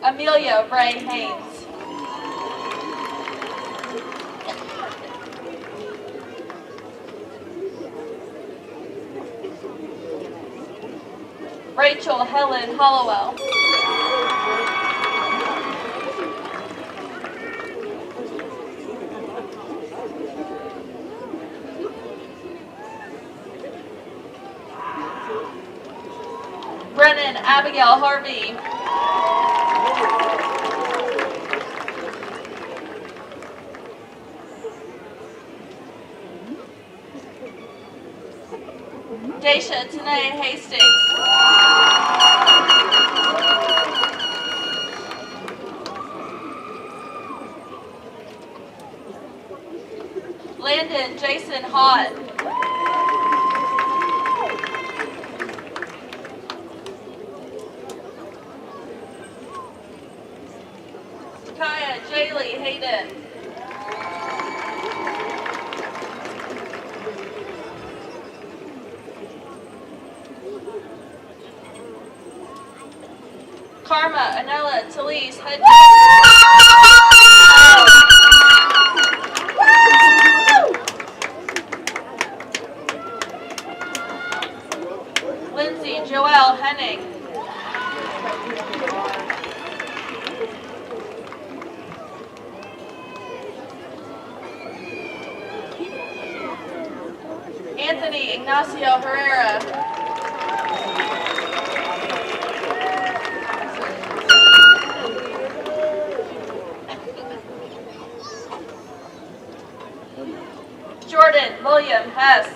Amelia Ray Haynes. Rachel Helen Hollowell. Brennan Abigail Harvey. Daisha Tanae Hastings. Landon Jason Hott. Kaya Jaylee Hayden. Karma Anella Talise Hudson. Lindsay Joelle Henning. Anthony Ignacio Herrera. Jordan William Hess.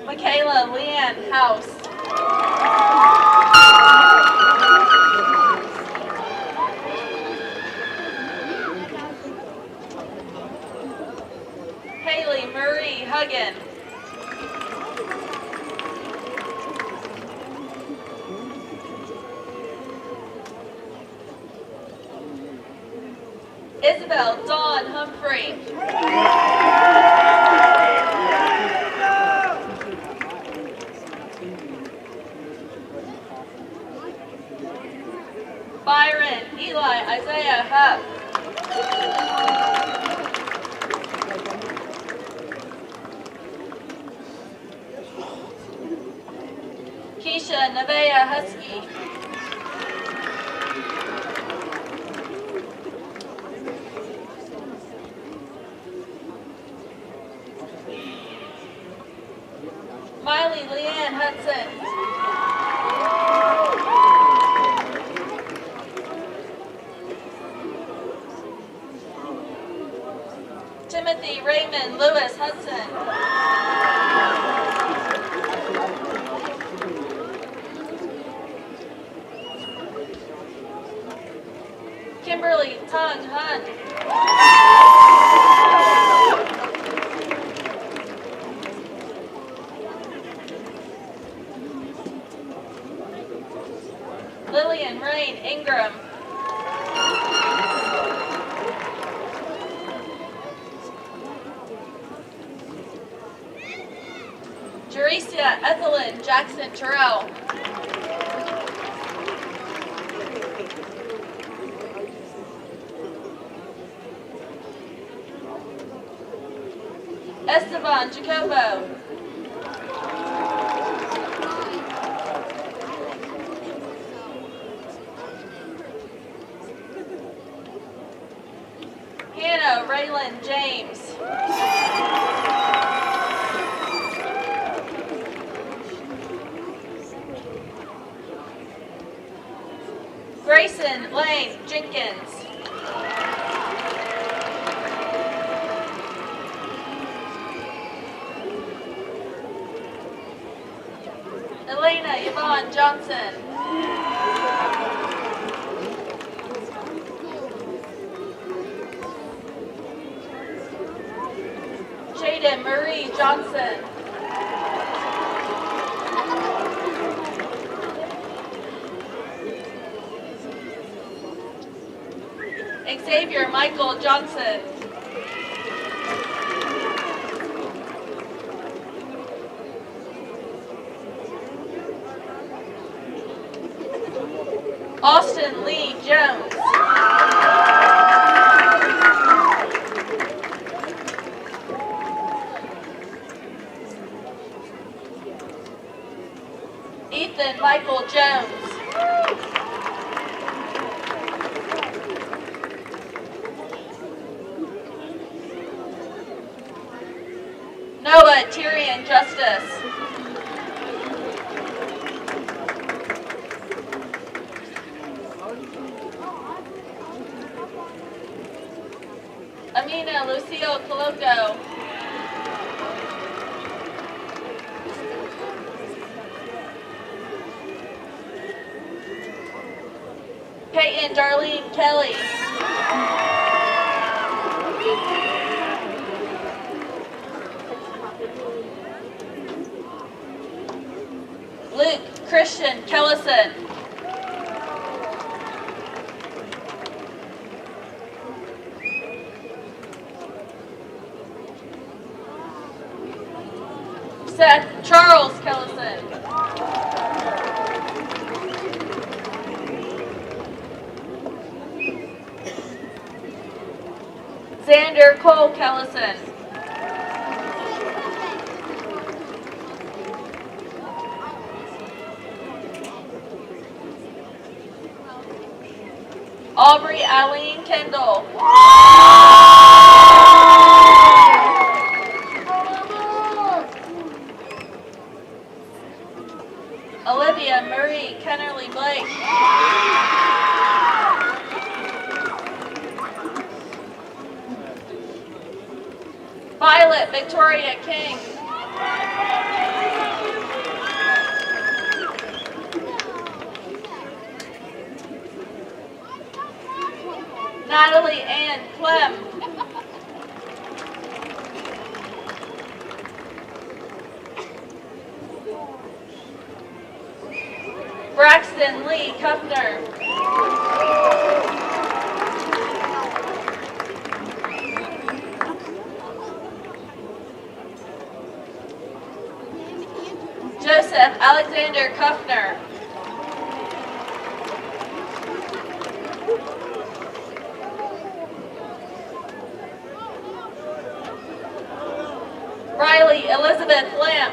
Michaela Leanne House. Haley Marie Huggin. Isabel Dawn Humphrey. Byron Eli Isaiah Huff. Keisha Nevaeh Husky. Miley Leanne Hudson. Timothy Raymond Lewis Hudson. Kimberly Tong Hunt. Lillian Rain Ingram. Jerecia Ethelyn Jackson Terrell. Esteban Jacobo. Hannah Raylan James. Grayson Lane Jenkins. Elena Yvonne Johnson. Jaden Marie Johnson. Xavier Michael Johnson. Austin Lee Jones. Ethan Michael Jones. Noah Tyrion Justice. Amina Lucille Coloco. Peyton Darlene Kelly. Luke Christian Kellison. Seth Charles Kellison. Xander Cole Kellison. Aubrey Eileen Kendall. Olivia Marie Kennerly Blake. Violet Victoria King. Natalie Ann Clem. Braxton Lee Kuffner. Joseph Alexander Kuffner. Riley Elizabeth Lamb.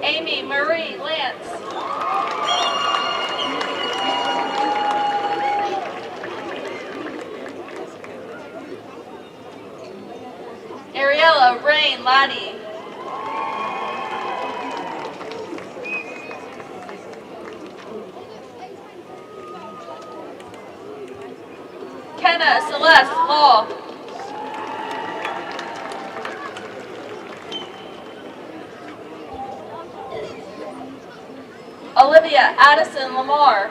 Amy Marie Lance. Ariella Rain Laddie. Kenna Celeste Law. Olivia Addison Lamar.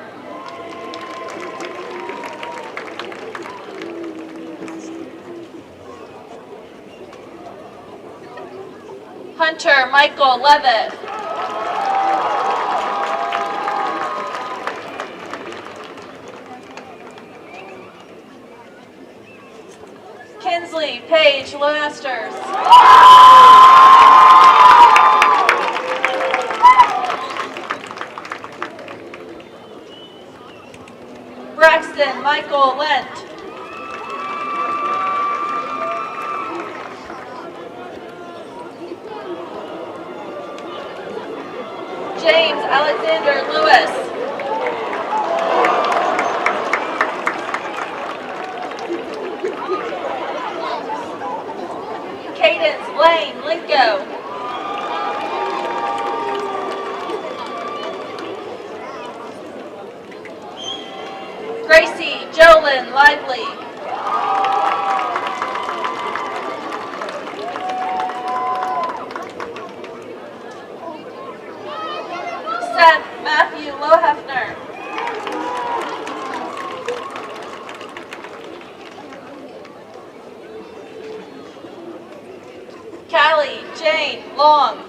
Hunter Michael Levitt. Kinsley Paige Masters. Braxton Michael Lent. James Alexander Lewis. Austin Lively. Seth Matthew Lohefner. Callie Jane Long.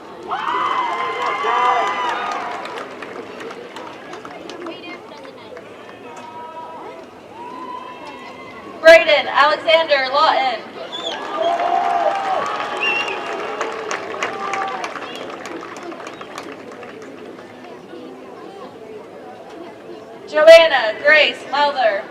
Braden Alexander Lawton. Joanna Grace Lowther.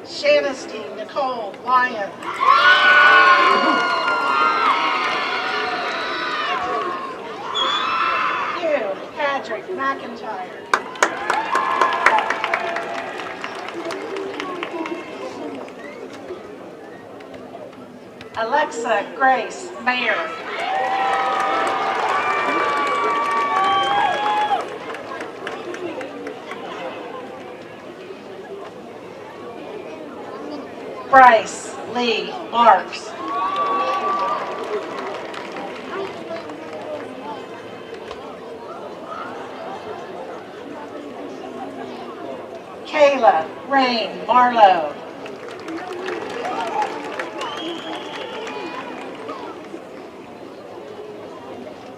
Shannesty Nicole Lyon. Hugh Patrick McIntyre. Alexa Grace Mayer. Bryce Lee Marks. Kayla Rain Marlowe.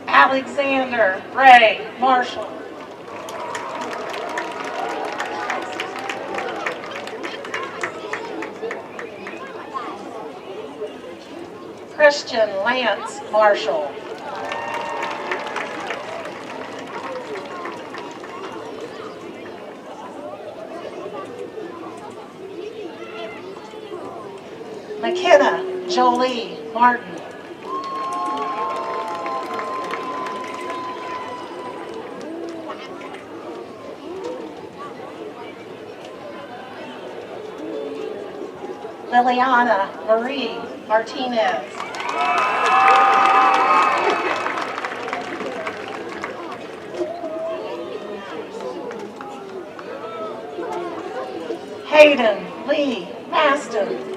Alexander Ray Marshall. Christian Lance Marshall. McKenna Jolie Martin. Liliana Marie Martinez. Hayden Lee Maston.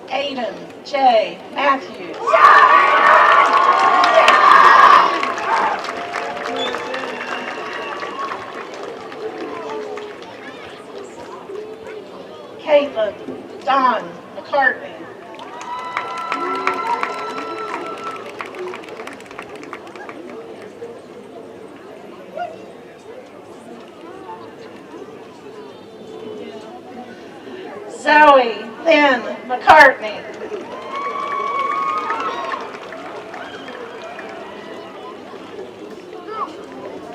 Aiden J. Matthews. Caitlin Don McCartney. Zoe Lynn McCartney.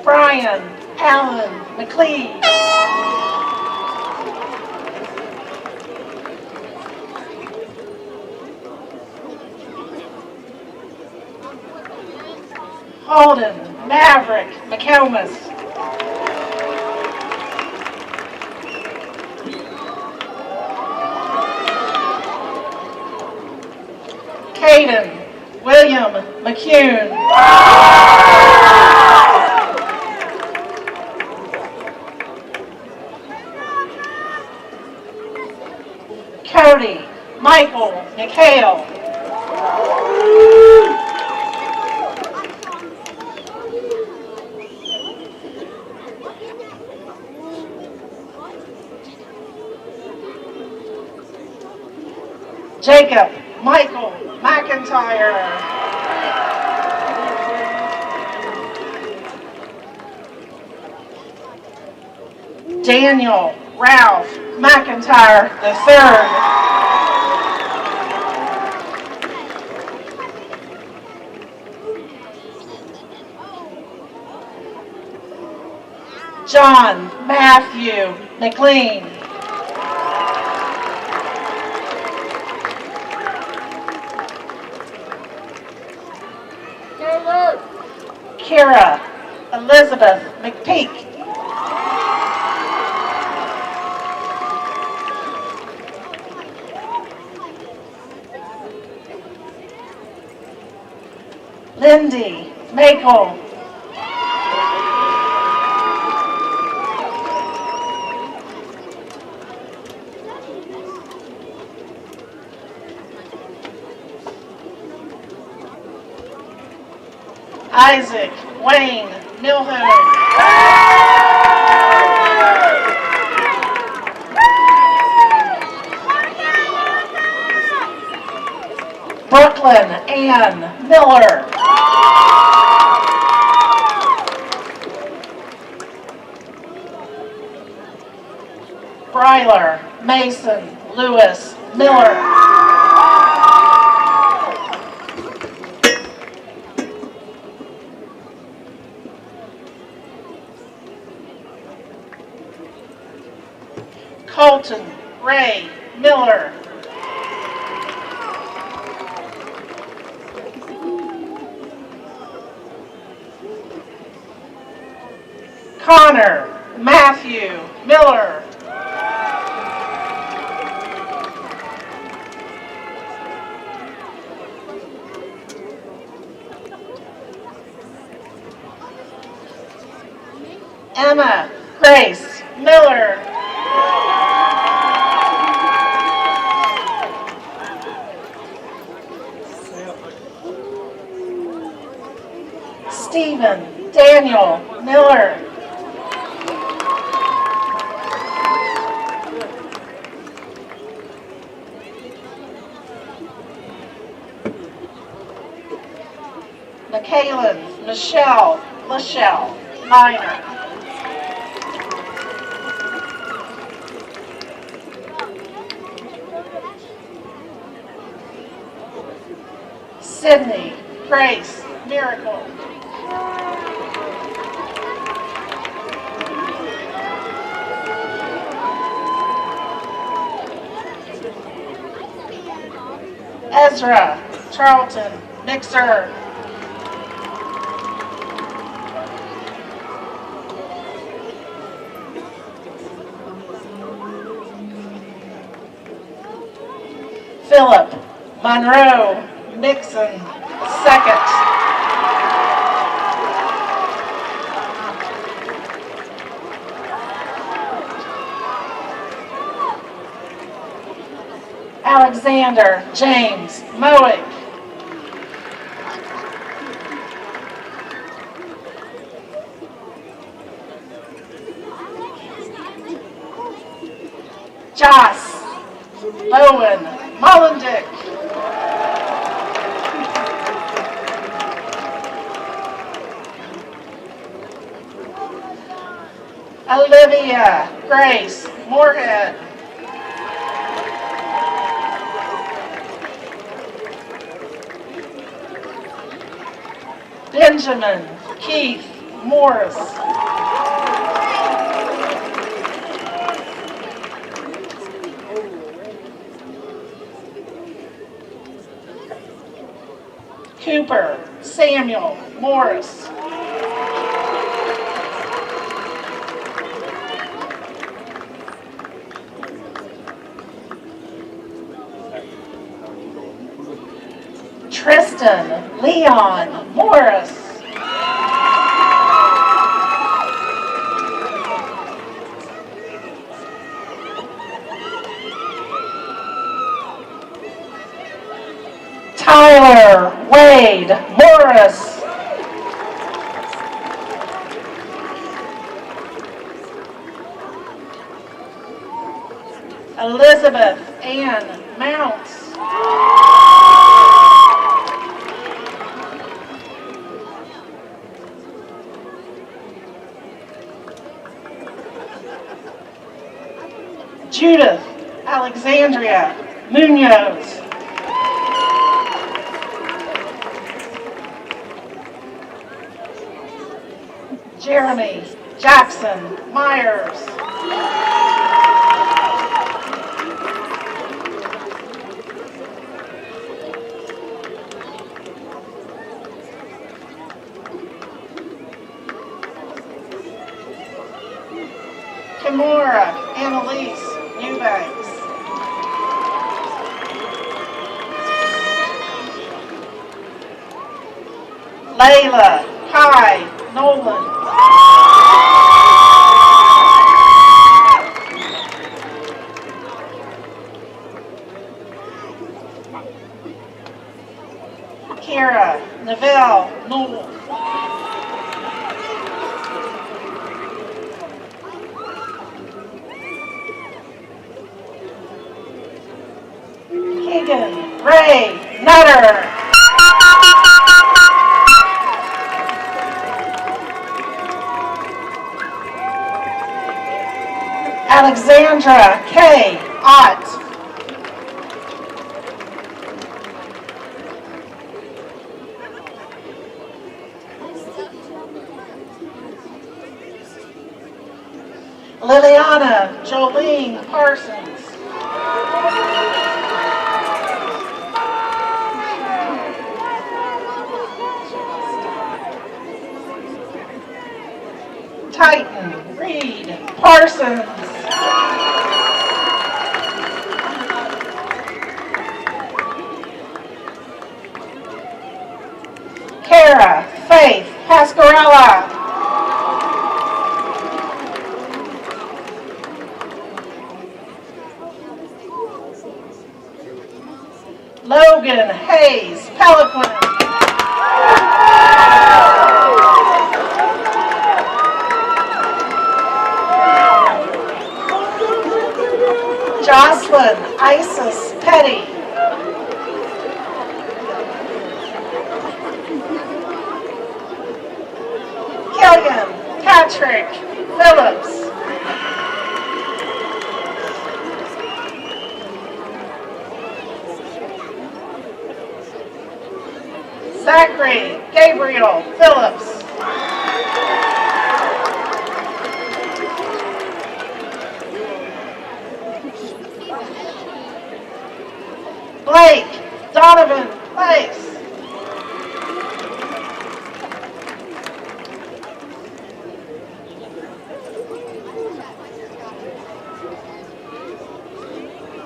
Brian Allen McLeod. Holden Maverick McComas. Caden William McCune. Cody Michael McHale. Jacob Michael McIntyre. Daniel Ralph McIntyre III. John Matthew McLean. Kira Elizabeth McPeak. Lindy Makel. Isaac Wayne Milhoon. Brooklyn Ann Miller. Bryler Mason Lewis Miller. Colton Ray Miller. Connor Matthew Miller. Emma Grace Miller. Stephen Daniel Miller. McKaylin Michelle Lachelle Minor. Sydney Grace Miracle. Ezra Charlton Mixer. Philip Monroe Nixon second. Alexander James Mowick. Joss Owen Mollendick. Olivia Grace Moorhead. Benjamin Keith Morris. Cooper Samuel Morris. Tristan Leon Morris. Tyler Wade Morris. Elizabeth Ann Mounts. Judith Alexandria Munoz. Jeremy Jackson Myers. Annalise Eubanks. Layla Kai Nolan. Kara Neville Newell. Keegan Ray Nutter. Alexandra K. Ott. Liliana Jolene Parsons. Titan Reed Parsons. Kara Faith Pascarella. Logan Hayes Pelican. Jocelyn Isis Petty. Killian Patrick Phillips. Zachary Gabriel Phillips. Blake Donovan Place.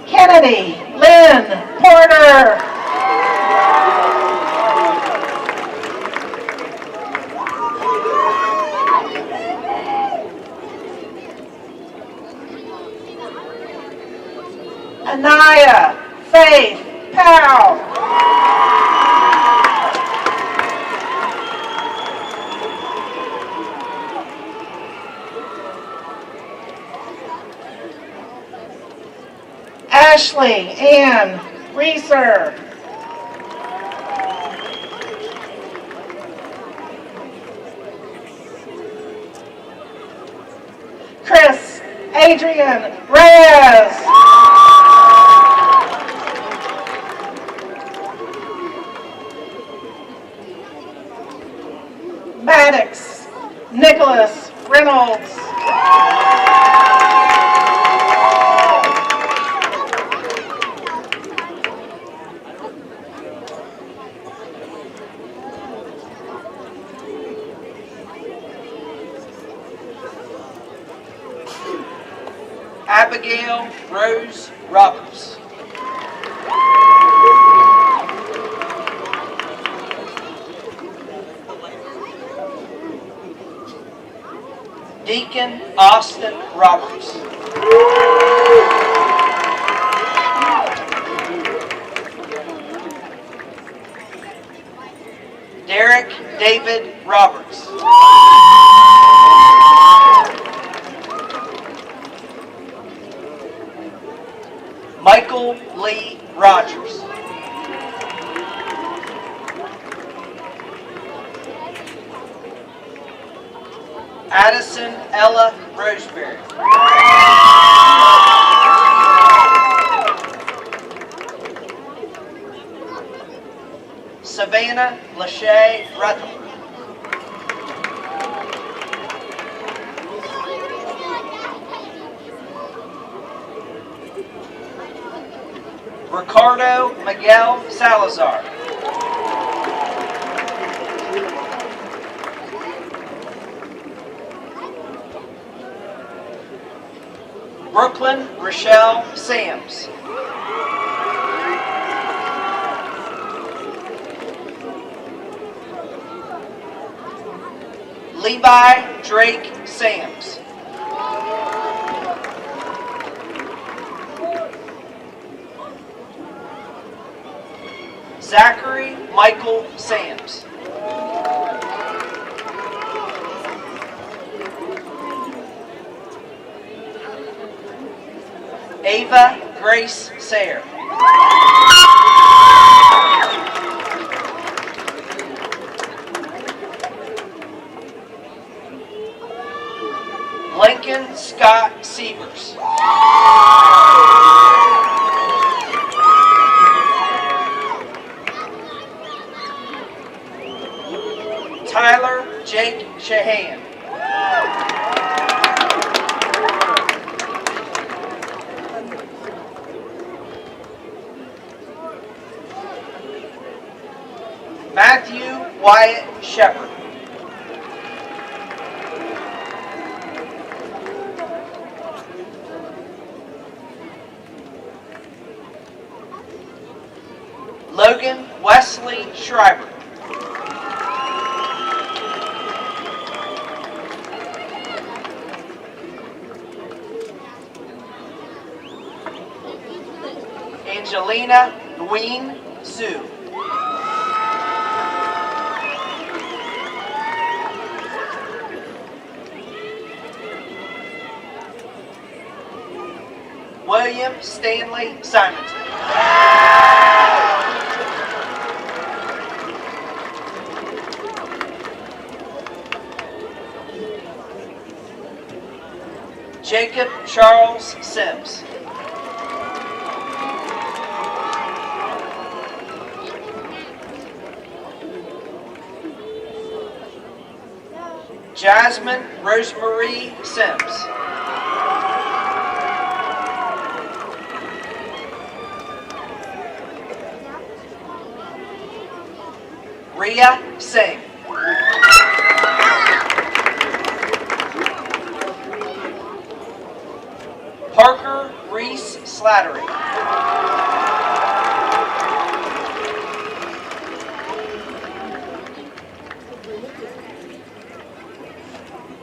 Kennedy Lynn Porter. Anaya Faith Powell. Ashley Ann Reeser. Chris Adrian Reyes. Maddox Nicholas Reynolds. Abigail Rose Roberts. Deacon Austin Roberts. Derek David Roberts. Michael Lee Rogers. Addison Ella Roseberry. Savannah Lachey Rutherford. Ricardo Miguel Salazar. Brooklyn Rochelle Sams. Levi Drake Sams. Zachary Michael Sams. Ava Grace Sayre. Lincoln Scott Sievers. Tyler Jake Shahan. Matthew Wyatt Shepard. Logan Wesley Schreiber. Angelina Nguyen Sue. William Stanley Simonton. Jacob Charles Sims. Jasmine Rosemarie Sims. Ria Singh. Parker Reese Slattery.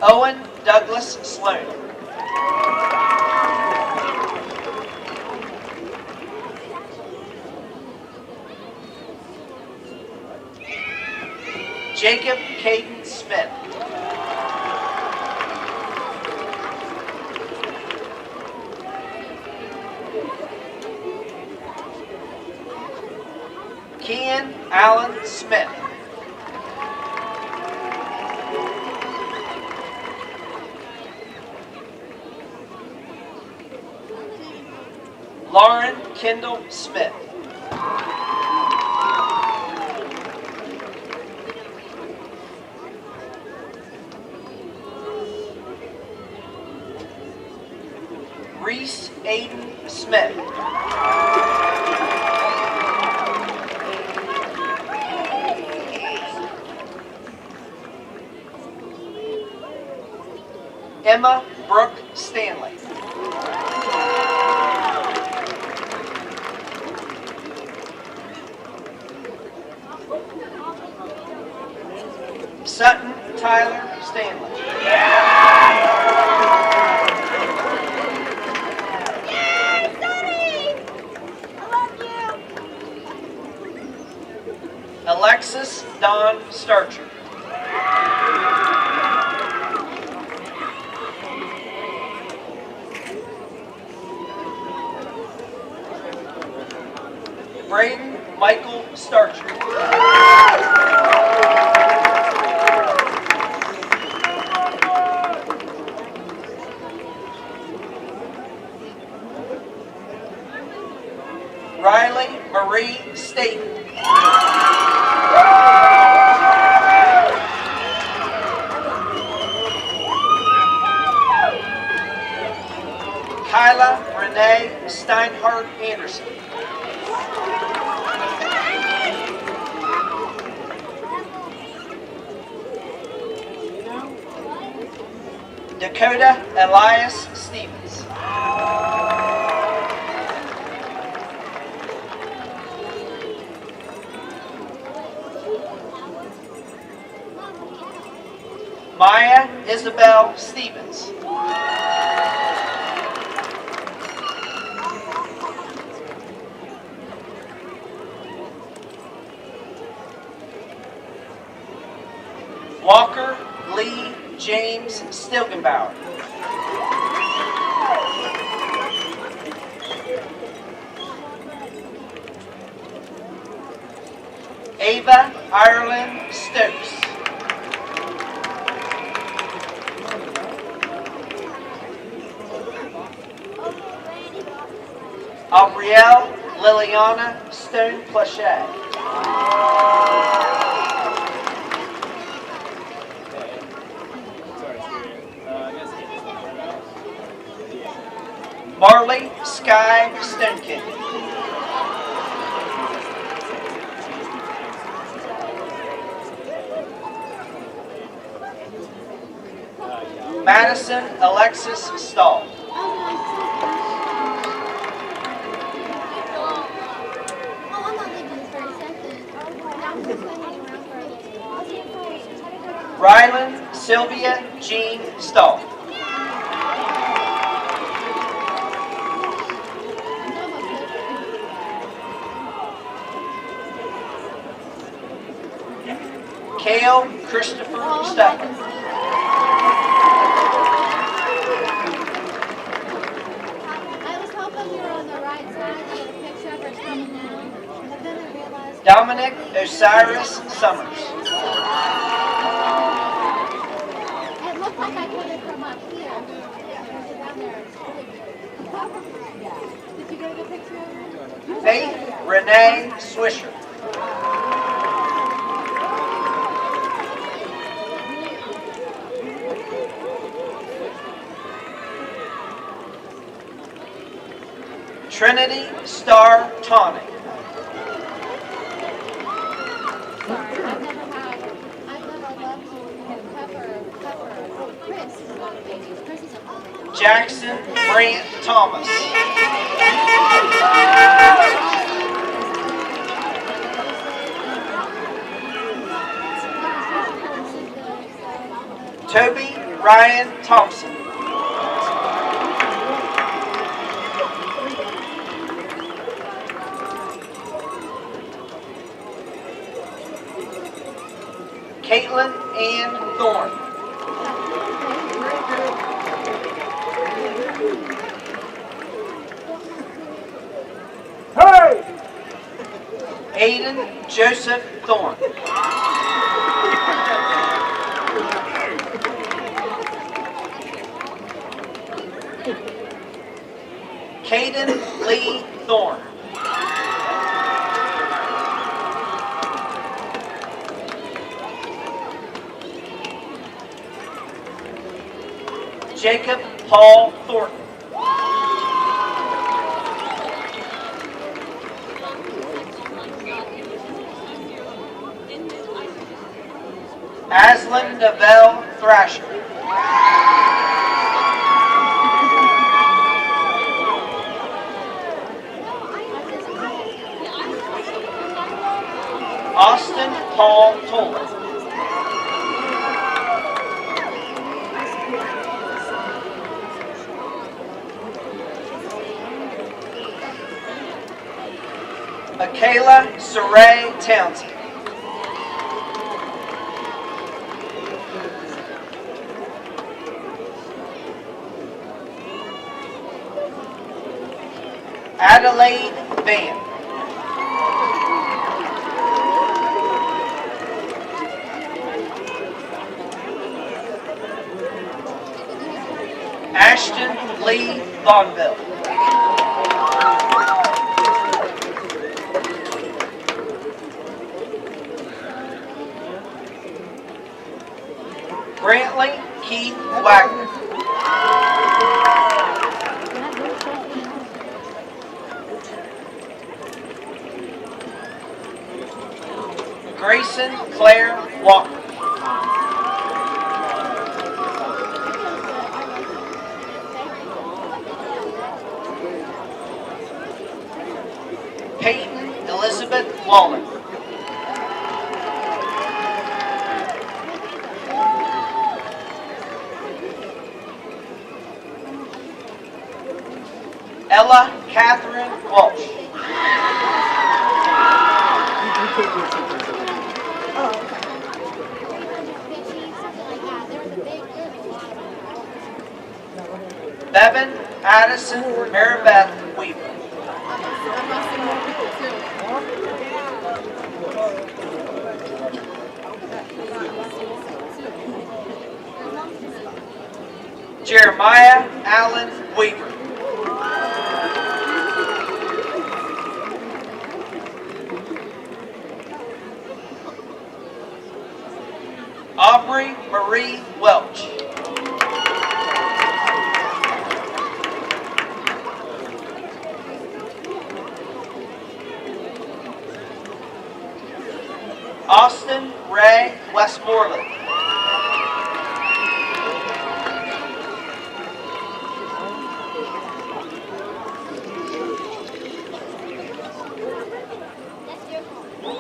Owen Douglas Sloan. Jacob Caden Smith. Ken Allen Smith. Lauren Kendall Smith. Reese Aiden Smith. Emma Brooke Stanley. Sutton Tyler Stanley. Alexis Don Starcher. Braden Michael Starcher. Riley Marie Staten. Kyla Renee Steinhardt Anderson. Dakota Elias Stevens. Maya Isabel Stevens. Walker Lee James Stilgenbauer. Ava Ireland Stokes. Aubrielle Liliana Stone Plachet. Marley Sky Stonekin. Madison Alexis Stahl. Ryland Sylvia Jean Stahl. Cale Christopher Stephan. Dominic Osiris Summers. It looked like I put it from up here. Down there. Did you get a good picture of it? Faith Renee Swisher. Trinity Star Tawny. Jackson Brant Thomas. Toby Ryan Thompson. Caitlin Ann Thorne. Aiden Joseph Thorne. Caden Lee Thorne. Jacob Paul Thornton. Aslan Novell Thrasher. Austin Paul Toller. Michaela Saray Townsend. Adelaide Van. Ashton Lee Bonville. Brantley Keith Wagner. Grayson Claire Walker. Peyton Elizabeth Waller. Catherine Walsh. Bevan Addison Maribeth Weaver. Jeremiah Allen Weaver. Aubrey Marie Welch. Austin Ray Westmoreland.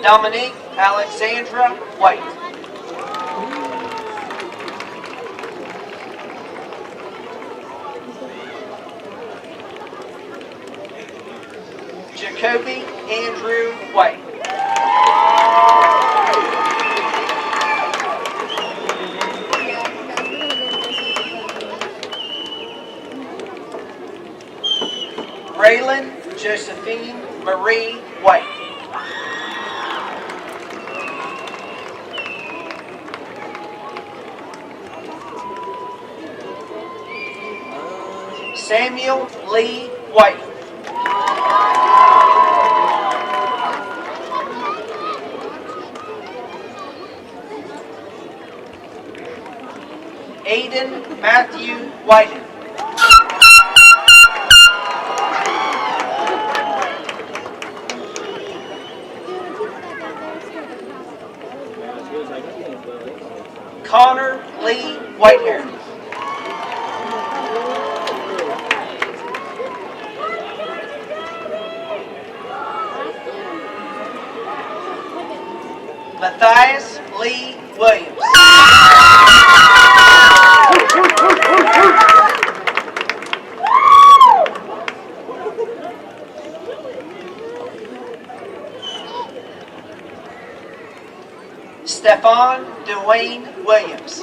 Dominique Alexandra White. Jacoby Andrew White. Raylan Josephine Marie White. Samuel Lee White. Aiden Matthew Whiten. Connor Lee Whitehair. Matthias Lee Williams. Stephon Dwayne Williams.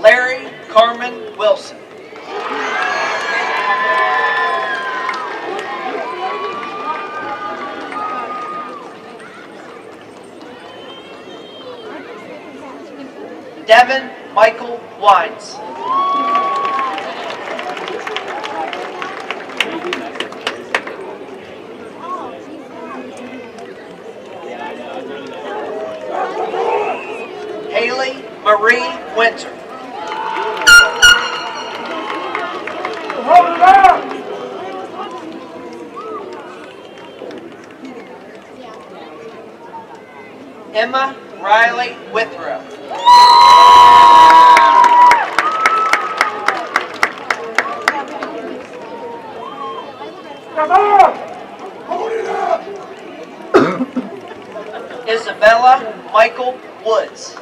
Larry Carmen Wilson. Devin Michael Wines. Haley Marie Winter. Emma Riley Withrow. Come on! Hold it up! Isabella Michael Woods.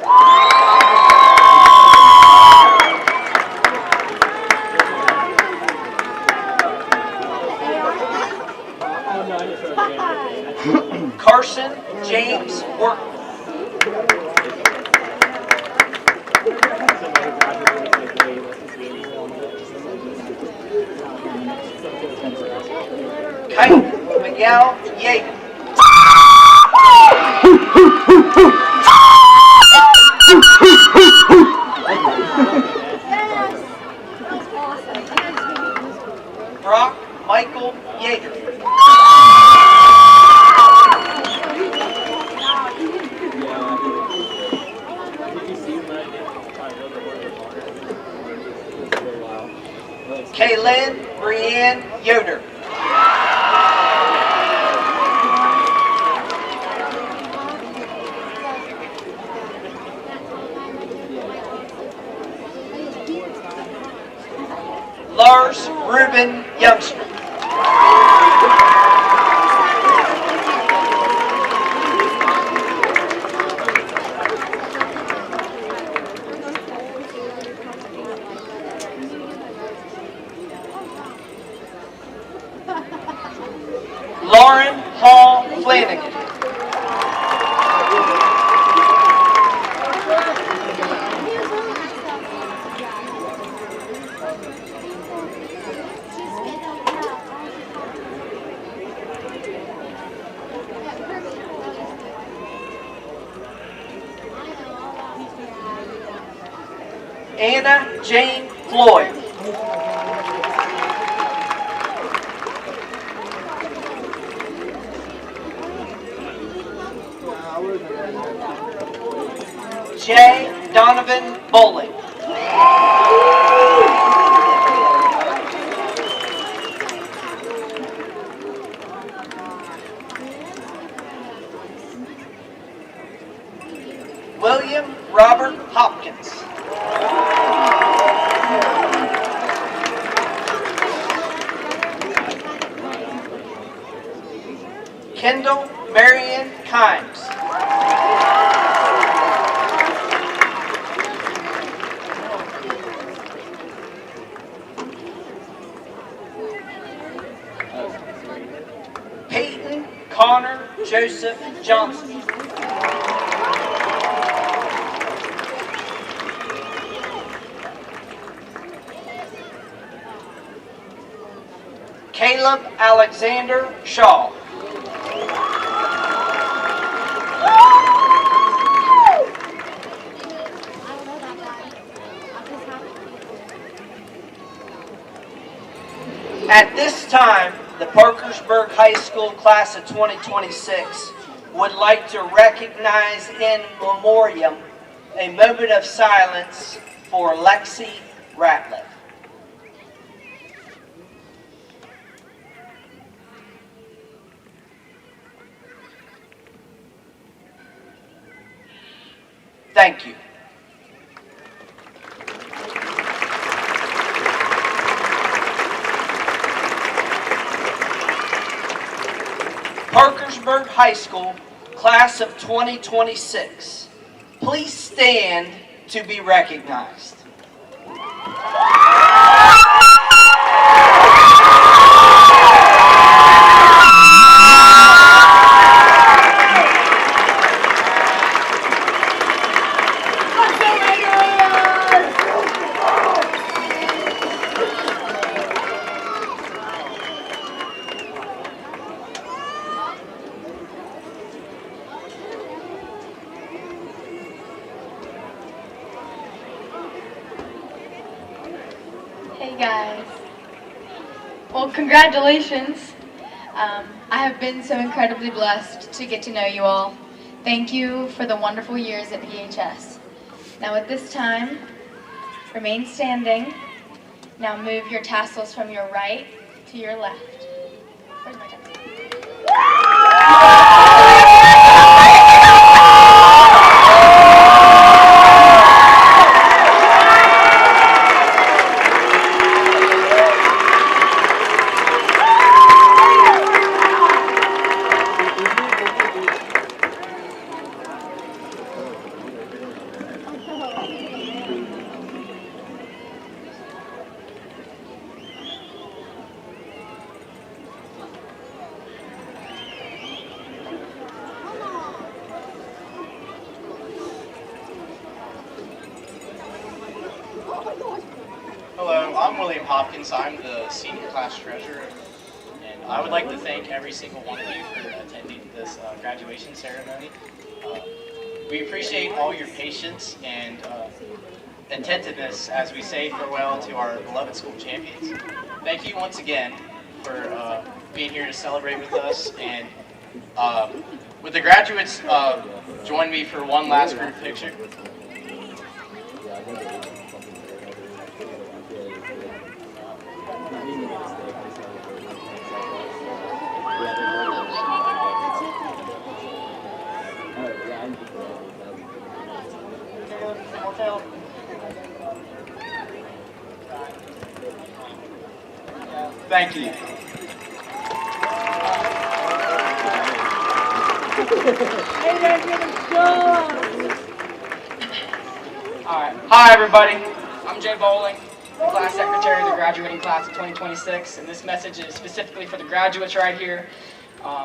Carson James Workman. Kite Miguel Yeager. Brock Michael Yeager. Kaylin Brianne Yoder. Lars Ruben Youngster. Anna Jane Floyd. Jay Donovan Bowling. William Robert Hopkins. Kendall Marion Kimes. Peyton Connor Joseph Johnson. Caleb Alexander Shaw. At this time, the Parkersburg High School class of 2026 would like to recognize in memoriam a moment of silence for Lexi Ratliff. Thank you. Parkersburg High School, class of 2026. Please stand to be recognized. Hey guys. Well, congratulations. I have been so incredibly blessed to get to know you all. Thank you for the wonderful years at PHS. Now at this time, remain standing. Now move your tassels from your right to your left. Where's my tassel? Hello, I'm William Hopkins. I'm the senior class treasurer, and I would like to thank every single one of you for attending this graduation ceremony. We appreciate all your patience and attentiveness as we say farewell to our beloved school champions. Thank you once again for being here to celebrate with us, and with the graduates, join me for one last group picture. Thank you. Alright. Hi everybody. I'm Jay Bowling, the class secretary of the graduating class of 2026, and this message is specifically for the graduates right here.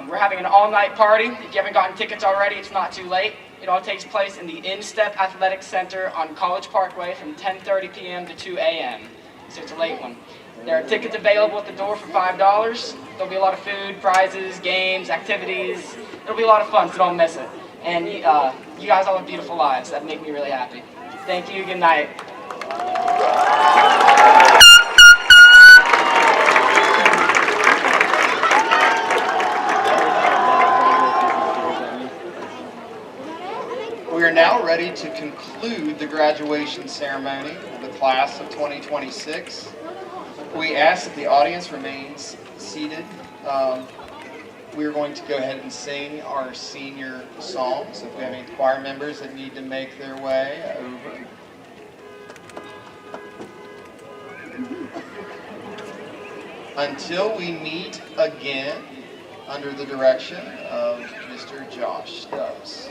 We're having an all-night party. If you haven't gotten tickets already, it's not too late. It all takes place in the In-Step Athletic Center on College Parkway from 10:30 p.m. to 2 a.m. So it's a late one. There are tickets available at the door for $5. There'll be a lot of food, prizes, games, activities. It'll be a lot of fun, so don't miss it. And you guys all have beautiful lives. That make me really happy. Thank you. Good night. We are now ready to conclude the graduation ceremony of the class of 2026. We ask that the audience remains seated. We are going to go ahead and sing our senior songs. If we have any choir members that need to make their way over. Until we meet again, under the direction of Mr. Josh Stubbs.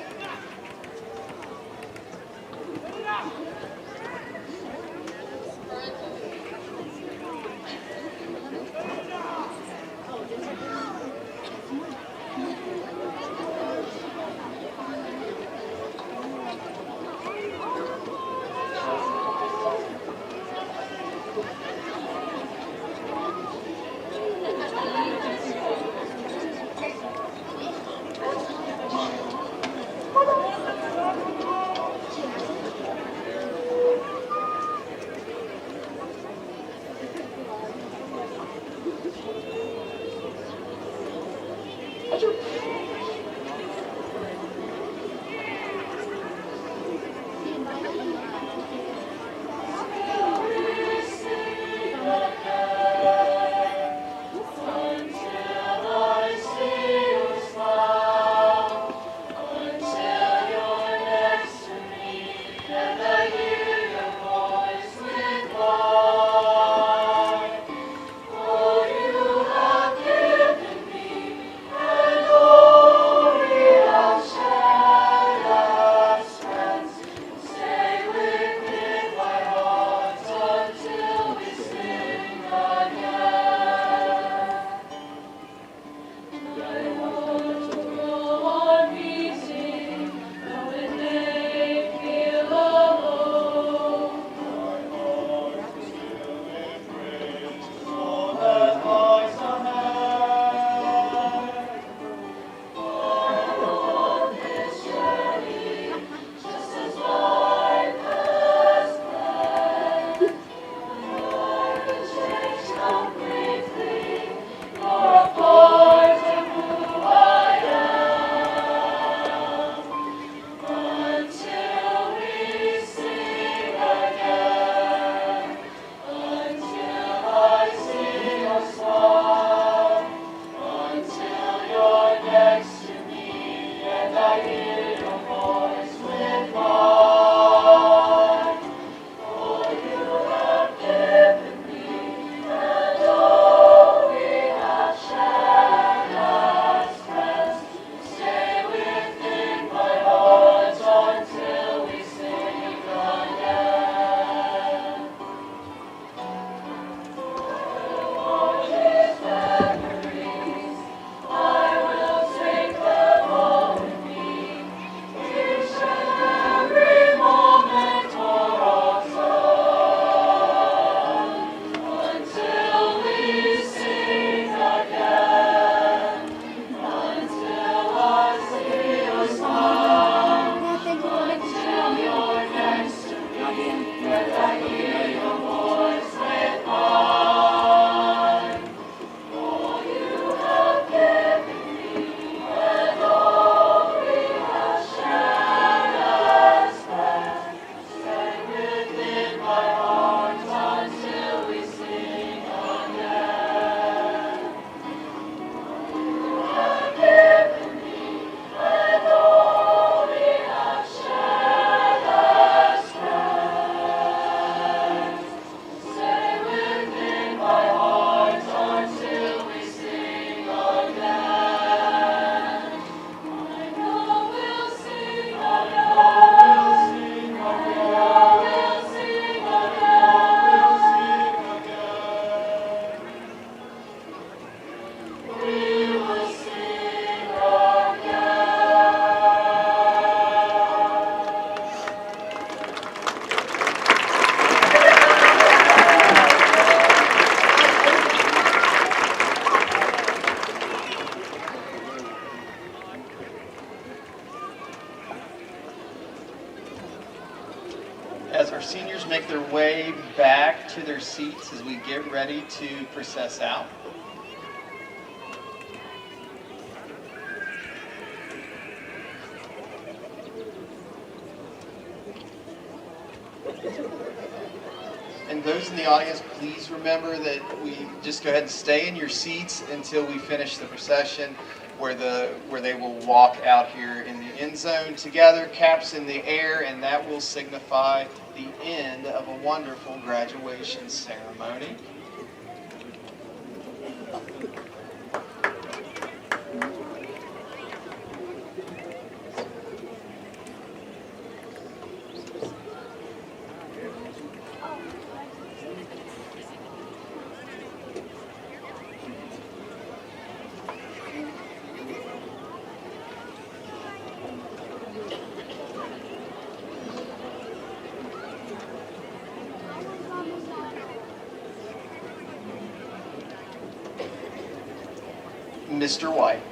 as our seniors make their way back to their seats as we get ready to process out. And those in the audience, please remember that we just go ahead and stay in your seats until we finish the procession, where they will walk out here in the end zone together, caps in the air, and that will signify the end of a wonderful graduation ceremony. Mr. White.